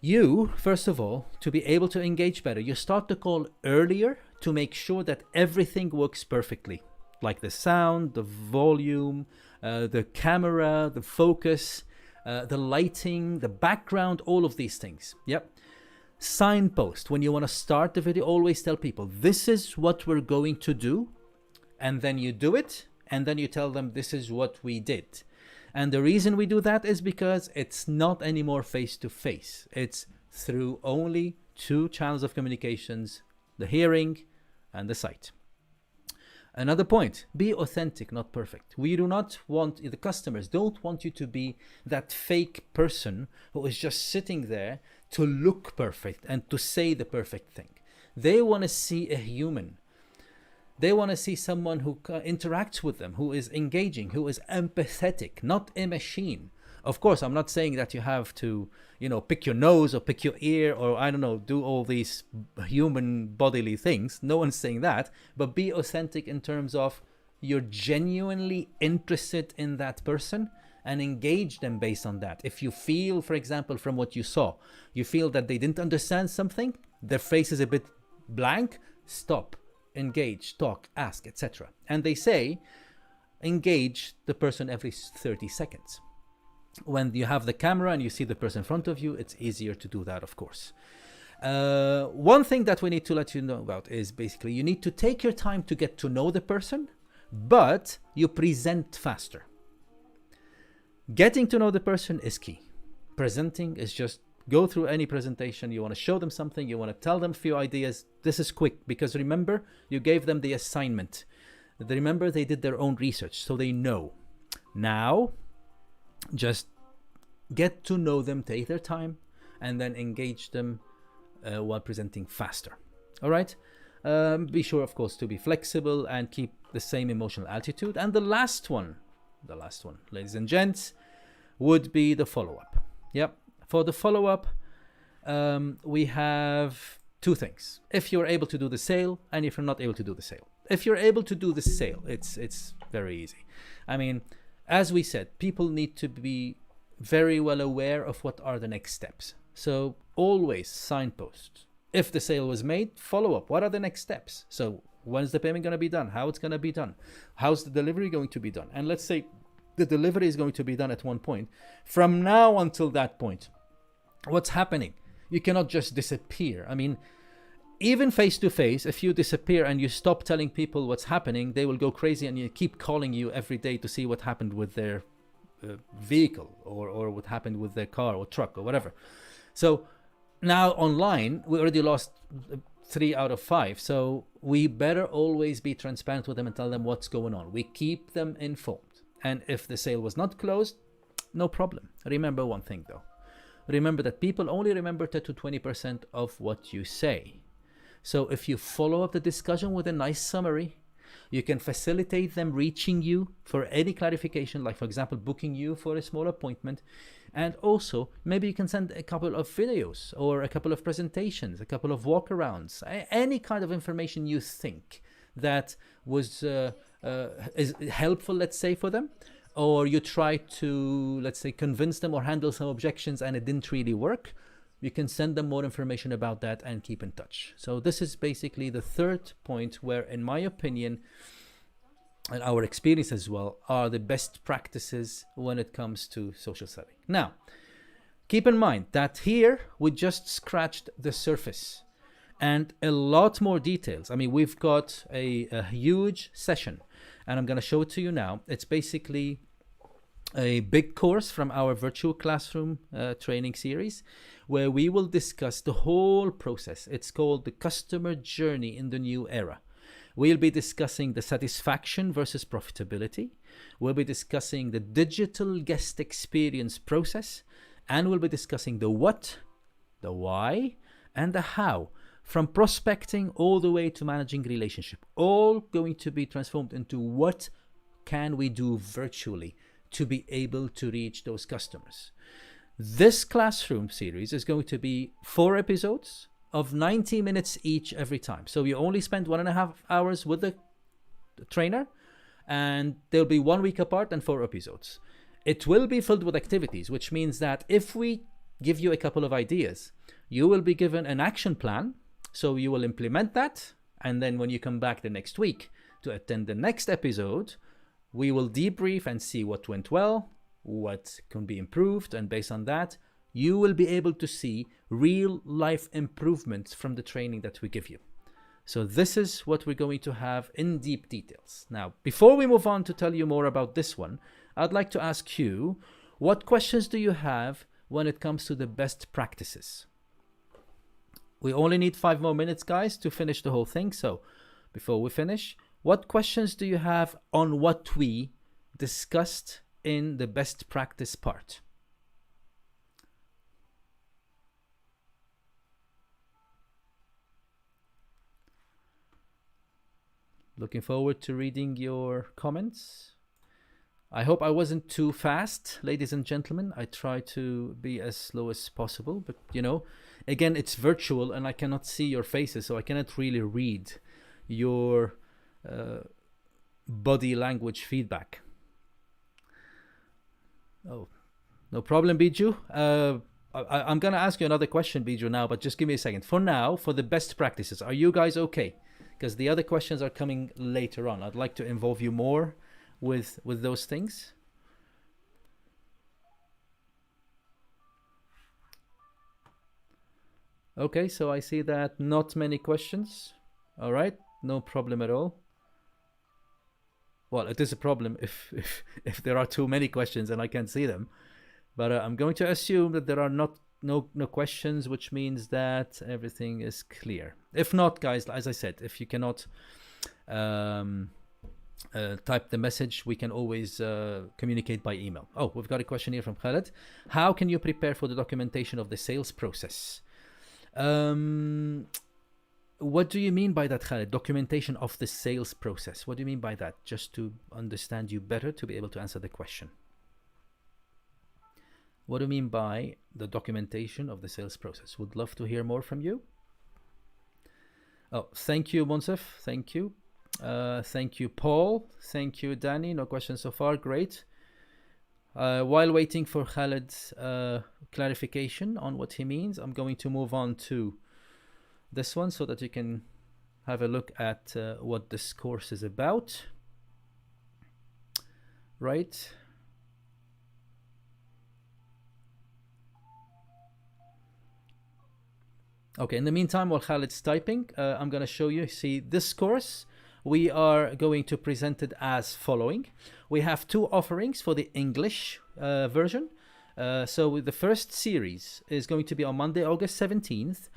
you, first of all, to be able to engage better, you start the call earlier to make sure that everything works perfectly, like the sound, the volume, the camera, the focus, the lighting, the background, all of these things. Yep. Signpost. When you want to start the video, always tell people, this is what we're going to do, and then you do it, and then you tell them, this is what we did. And the reason we do that is because it's not anymore face-to-face. It's through only two channels of communications, the hearing and the sight. Another point, be authentic, not perfect. We do not want, the customers don't want you to be that fake person who is just sitting there to look perfect and to say the perfect thing. They want to see a human. They want to see someone who interacts with them, who is engaging, who is empathetic, not a machine. Of course, I'm not saying that you have to, pick your nose or pick your ear or, I don't know, do all these human bodily things. No one's saying that. But be authentic in terms of you're genuinely interested in that person and engage them based on that. If you feel, for example, from what you saw, you feel that they didn't understand something, their face is a bit blank, stop. Engage, talk, ask, etc. And they say engage the person every 30 seconds. When you have the camera and you see the person in front of you, it's easier to do that, of course. One thing that we need to let you know about is basically you need to take your time to get to know the person, but you present faster. Getting to know the person is key. Presenting is just go through any presentation. You want to show them something, you want to tell them a few ideas. This is quick, because remember, you gave them the assignment. Remember, they did their own research, so they know. Now, just get to know them, take their time, and then engage them while presenting faster. All right? Be sure, of course, to be flexible and keep the same emotional attitude. And the last one, ladies and gents, would be the follow-up. Yep. For the follow-up, we have two things. If you're able to do the sale, and if you're not able to do the sale. If you're able to do the sale, it's very easy. I mean, as we said, people need to be very well aware of what are the next steps. So always signpost. If the sale was made, follow up. What are the next steps? So when's the payment going to be done? How it's going to be done? How's the delivery going to be done? And let's say the delivery is going to be done at one point. From now until that point, what's happening? You cannot just disappear. I mean, even face to face, if you disappear and you stop telling people what's happening, they will go crazy and you keep calling you every day to see what happened with their vehicle or what happened with their car or truck or whatever. So now online, we already lost 3 out of 5. So we better always be transparent with them and tell them what's going on. We keep them informed. And if the sale was not closed, no problem. Remember one thing though. Remember that people only remember 10 to 20% of what you say. So if you follow up the discussion with a nice summary, you can facilitate them reaching you for any clarification, like for example, booking you for a small appointment. And also, maybe you can send a couple of videos or a couple of presentations, a couple of walkarounds, any kind of information you think that was is helpful, let's say, for them. Or you try to, let's say, convince them or handle some objections and it didn't really work. You can send them more information about that and keep in touch. So this is basically the third point where, in my opinion, and our experience as well, are the best practices when it comes to social selling. Now, keep in mind that here we just scratched the surface and a lot more details. I mean, we've got a huge session and I'm going to show it to you now. It's basically a big course from our virtual classroom training series where we will discuss the whole process. It's called the customer journey in the new era. We'll be discussing the satisfaction versus profitability. We'll be discussing the digital guest experience process, and we'll be discussing the what, the why, and the how, from prospecting all the way to managing relationship, all going to be transformed into what can we do virtually to be able to reach those customers. This classroom series is going to be 4 episodes of 90 minutes each every time. So you only spend 1.5 hours with the trainer, and they'll be 1 week apart and 4 episodes. It will be filled with activities, which means that if we give you a couple of ideas, you will be given an action plan. So you will implement that. And then when you come back the next week to attend the next episode, we will debrief and see what went well, what can be improved. And based on that, you will be able to see real life improvements from the training that we give you. So this is what we're going to have in deep details. Now, before we move on to tell you more about this one, I'd like to ask you, what questions do you have when it comes to the best practices? We only need 5 more minutes, guys, to finish the whole thing. So before we finish, what questions do you have on what we discussed in the best practice part? Looking forward to reading your comments. I hope I wasn't too fast, ladies and gentlemen. I try to be as slow as possible, but you know, again, it's virtual and I cannot see your faces, so I cannot really read your body language feedback. Oh, no problem, Biju. I'm gonna ask you another question, Biju, now, but just give me a second. For now, for the best practices, are you guys okay? Because the other questions are coming later on. I'd like to involve you more with those things. Okay, so I see that not many questions. All right, no problem at all. Well, it is a problem if there are too many questions and I can't see them. But I'm going to assume that there are no questions, which means that everything is clear. If not, guys, as I said, if you cannot type the message, we can always communicate by email. Oh, we've got a question here from Khaled. How can you prepare for the documentation of the sales process? What do you mean by that, Khaled? Documentation of the sales process. What do you mean by that? Just to understand you better, to be able to answer the question. What do you mean by the documentation of the sales process? Would love to hear more from you. Oh, thank you, Monsef. Thank you. Thank you, Paul. Thank you, Danny. No questions so far. Great. While waiting for Khaled's clarification on what he means, I'm going to move on to this one so that you can have a look at what this course is about. Right. Okay, in the meantime, while Khaled's typing, I'm going to show you. See, this course, we are going to present it as following. We have 2 offerings for the English version. So the first series is going to be on Monday, August 17th,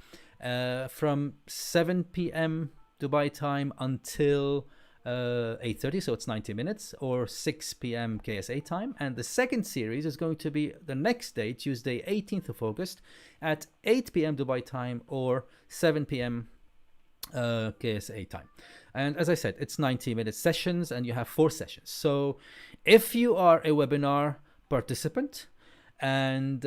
from 7 p.m. Dubai time until 8:30, so it's 90 minutes, or 6 p.m. KSA time. And the second series is going to be the next day, Tuesday, 18th of August, at 8 p.m. Dubai time, or 7 p.m. KSA time. And as I said, it's 90-minute sessions and you have 4 sessions. So if you are a webinar participant and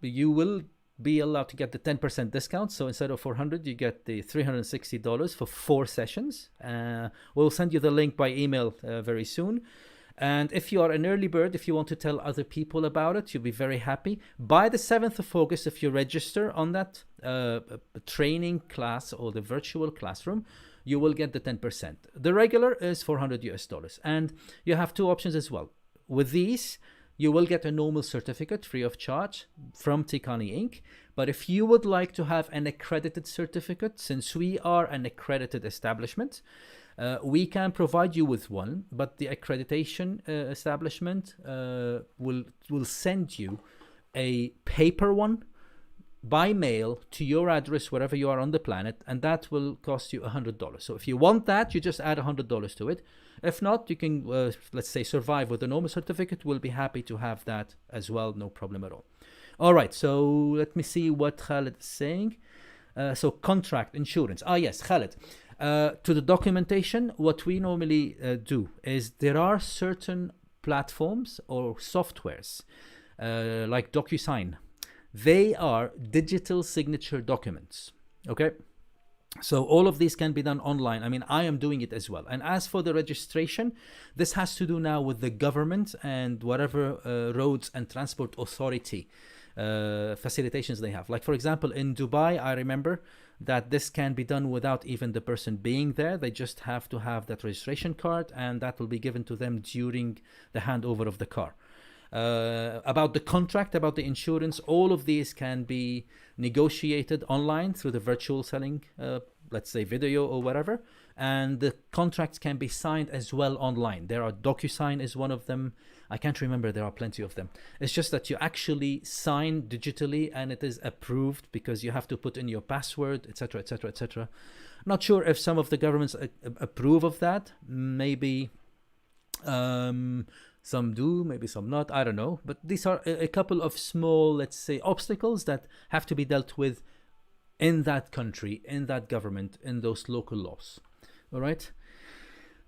you will be allowed to get the 10% discount. So instead of $400, you get the $360 for 4 sessions. We'll send you the link by email very soon. And if you are an early bird, if you want to tell other people about it, you'll be very happy. By the 7th of August, if you register on that training class or the virtual classroom, you will get the 10%. The regular is $400 US. And you have 2 options as well. With these, you will get a normal certificate free of charge from Tikani Inc. But if you would like to have an accredited certificate, since we are an accredited establishment, we can provide you with one, but the accreditation establishment will send you a paper one by mail to your address wherever you are on the planet, and that will cost you $100. So if you want that, you just add $100 to it. If not, you can, let's say, survive with a normal certificate. We'll be happy to have that as well, no problem at all. All right, so let me see what Khalid is saying. So contract insurance. Yes, Khalid. To the documentation, what we normally do is there are certain platforms or softwares like DocuSign. They are digital signature documents, okay? So all of these can be done online. I mean, I am doing it as well. And as for the registration, this has to do now with the government and whatever roads and transport authority facilitations they have. Like, for example, in Dubai, I remember that this can be done without even the person being there. They just have to have that registration card, and that will be given to them during the handover of the car. About the contract, about the insurance, all of these can be negotiated online through the virtual selling, let's say video or whatever. And the contracts can be signed as well online. There are DocuSign is one of them. I can't remember, there are plenty of them. It's just that you actually sign digitally and it is approved because you have to put in your password, etc., etc., etc. Not sure if some of the governments approve of that. Maybe some do, maybe some not, I don't know. But these are a couple of small, let's say, obstacles that have to be dealt with in that country, in that government, in those local laws. All right.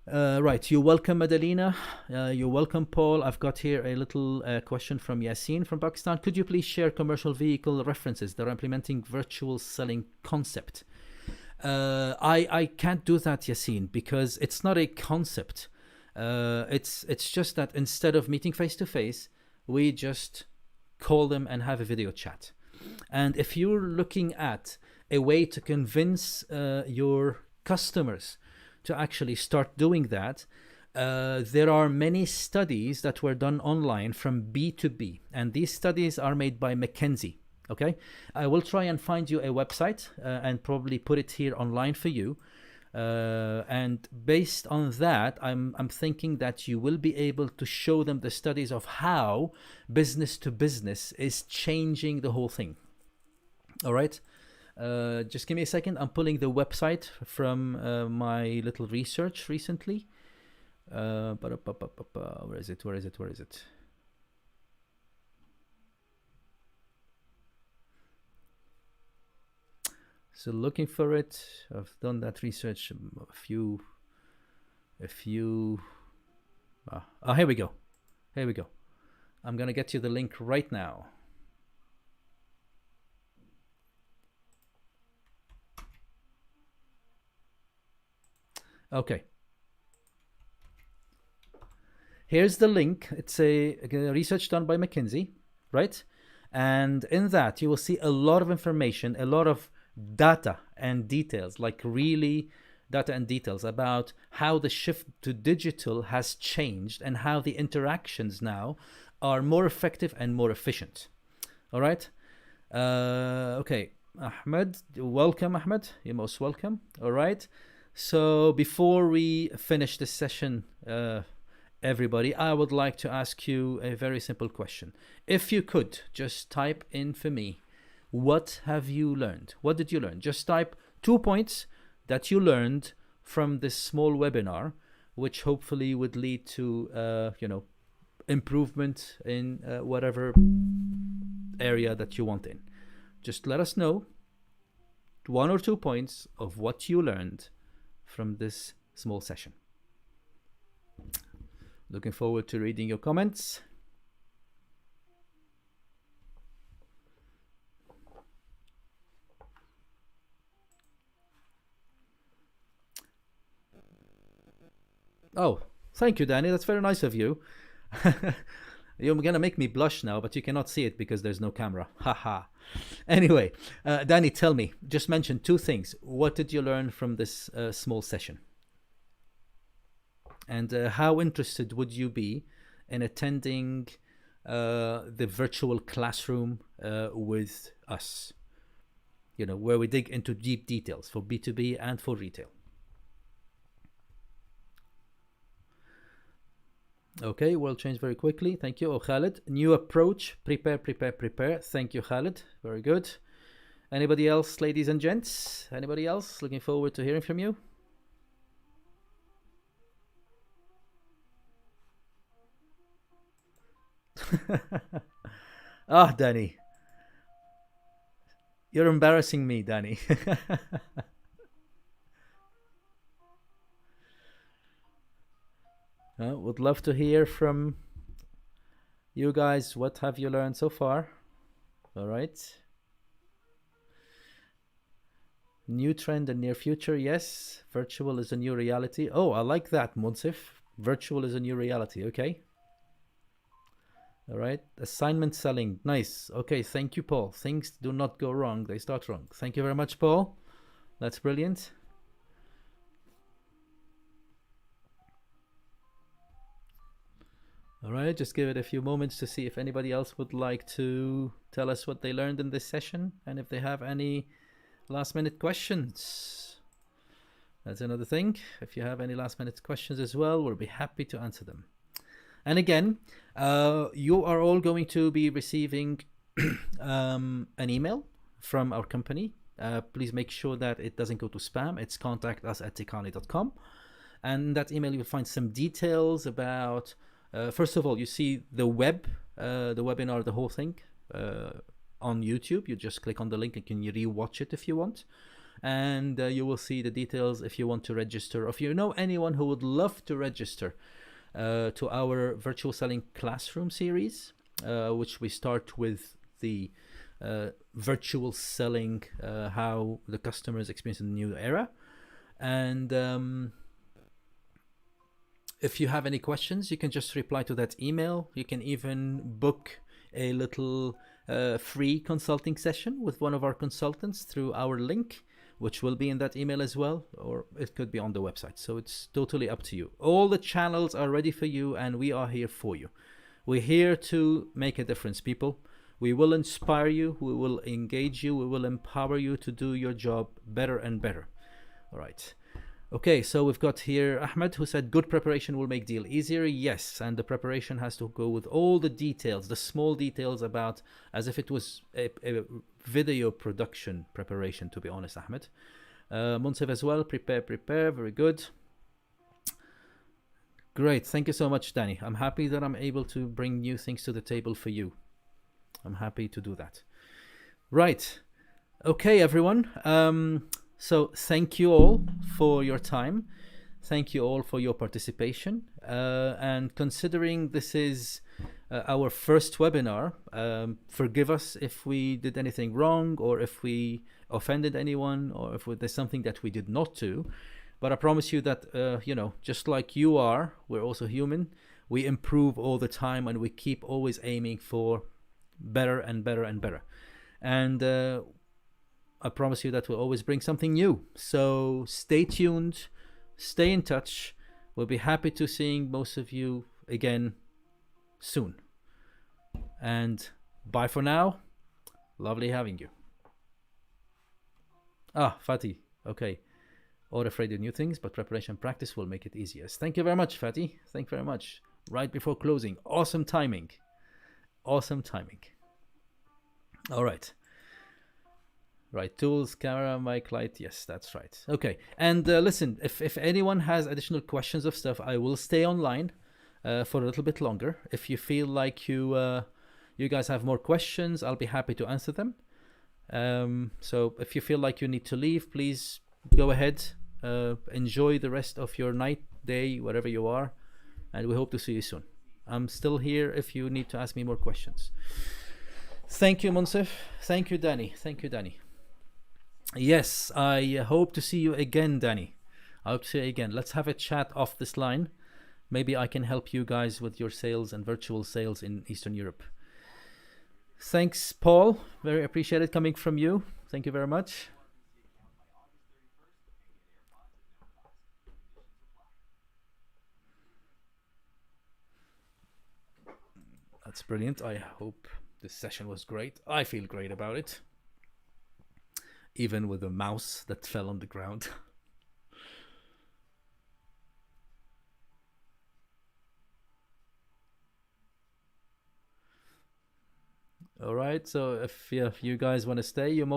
Right. You're welcome, Madalena. You're welcome, Paul. I've got here a little question from Yassine from Pakistan. Could you please share commercial vehicle references that are implementing virtual selling concept? I can't do that, Yassine, because it's not a concept. It's just that instead of meeting face to face, we just call them and have a video chat. And if you're looking at a way to convince your customers to actually start doing that, there are many studies that were done online from B2B, and these studies are made by McKinsey. Okay, I will try and find you a website and probably put it here online for you. And based on that, I'm thinking that you will be able to show them the studies of how business to business is changing the whole thing. All right. Just give me a second. I'm pulling the website from my little research recently. Where is it? Where is it? Where is it? So looking for it. I've done that research a few. Here we go. Here we go. I'm gonna get you the link right now. Okay. Here's the link. It's a research done by McKinsey, right? And in that, you will see a lot of information, a lot of data and details, like really data and details about how the shift to digital has changed and how the interactions now are more effective and more efficient. All right. Okay. Ahmed, welcome, Ahmed. You're most welcome. All right. So before we finish this session, everybody, I would like to ask you a very simple question. If you could just type in for me, what have you learned? What did you learn? Just type 2 points that you learned from this small webinar, which hopefully would lead to, improvement in whatever area that you want in. Just let us know 1 or 2 points of what you learned from this small session. Looking forward to reading your comments. Oh, thank you, Danny. That's very nice of you. You're going to make me blush now, but you cannot see it because there's no camera. Haha. Anyway, Danny, tell me, just mention 2 things. What did you learn from this small session? And how interested would you be in attending the virtual classroom with us? You know, where we dig into deep details for B2B and for retail. Okay, world change very quickly. Thank you. Oh, Khalid. New approach. Prepare, prepare, prepare. Thank you, Khalid. Very good. Anybody else, ladies and gents? Anybody else? Looking forward to hearing from you. Ah, Danny. You're embarrassing me, Danny. Would love to hear from you guys. What have you learned so far? All right. New trend and near future. Yes. Virtual is a new reality. Oh, I like that, Munsif. Virtual is a new reality. Okay. All right. Assignment selling. Nice. Okay. Thank you, Paul. Things do not go wrong. They start wrong. Thank you very much, Paul. That's brilliant. All right, just give it a few moments to see if anybody else would like to tell us what they learned in this session and if they have any last minute questions. That's another thing. If you have any last minute questions as well, we'll be happy to answer them. And again, you are all going to be receiving an email from our company. Please make sure that it doesn't go to spam. It's contact@tikani.com. And in that email, you'll find some details about first of all, you see the webinar, the whole thing on YouTube. You just click on the link and can you re-watch it if you want. And you will see the details if you want to register. Or if you know anyone who would love to register to our virtual selling classroom series, which we start with the virtual selling, how the customers experience in the new era. And if you have any questions, you can just reply to that email. You can even book a little free consulting session with one of our consultants through our link, which will be in that email as well, or it could be on the website. So it's totally up to you. All the channels are ready for you, and we are here for you. We're here to make a difference, people. We will inspire you. We will engage you. We will empower you to do your job better and better. All right. Okay, so we've got here Ahmed, who said good preparation will make deal easier. Yes, and the preparation has to go with all the details, the small details, about as if it was a video production preparation, to be honest, Ahmed. Munsif as well, prepare, very good. Great, thank you so much, Danny. I'm happy that I'm able to bring new things to the table for you. I'm happy to do that. Right, okay, everyone. So thank you all for your time. Thank you all for your participation. And considering this is our first webinar, forgive us if we did anything wrong, or if we offended anyone, or if there's something that we did not do. But I promise you that, just like you are, we're also human. We improve all the time, and we keep always aiming for better and better and better. And I promise you that we'll always bring something new. So stay tuned, stay in touch. We'll be happy to seeing most of you again soon. And bye for now. Lovely having you. Fatih. Okay. All afraid of new things, but preparation and practice will make it easier. Thank you very much, Fatih. Thank you very much. Right before closing. Awesome timing. Awesome timing. All right. Right, tools, camera, mic, light. Yes, that's right. Okay, and listen, if anyone has additional questions of stuff, I will stay online for a little bit longer. If you feel like you guys have more questions, I'll be happy to answer them. So if you feel like you need to leave, please go ahead. Enjoy the rest of your night, day, wherever you are, and we hope to see you soon. I'm still here if you need to ask me more questions. Thank you, Monsef. Thank you, Danny. Thank you, Danny. Yes, I hope to see you again, Danny. I hope to see you again. Let's have a chat off this line. Maybe I can help you guys with your sales and virtual sales in Eastern Europe. Thanks, Paul. Very appreciated coming from you. Thank you very much. That's brilliant. I hope this session was great. I feel great about it. Even with a mouse that fell on the ground. All right. So if you guys want to stay, you're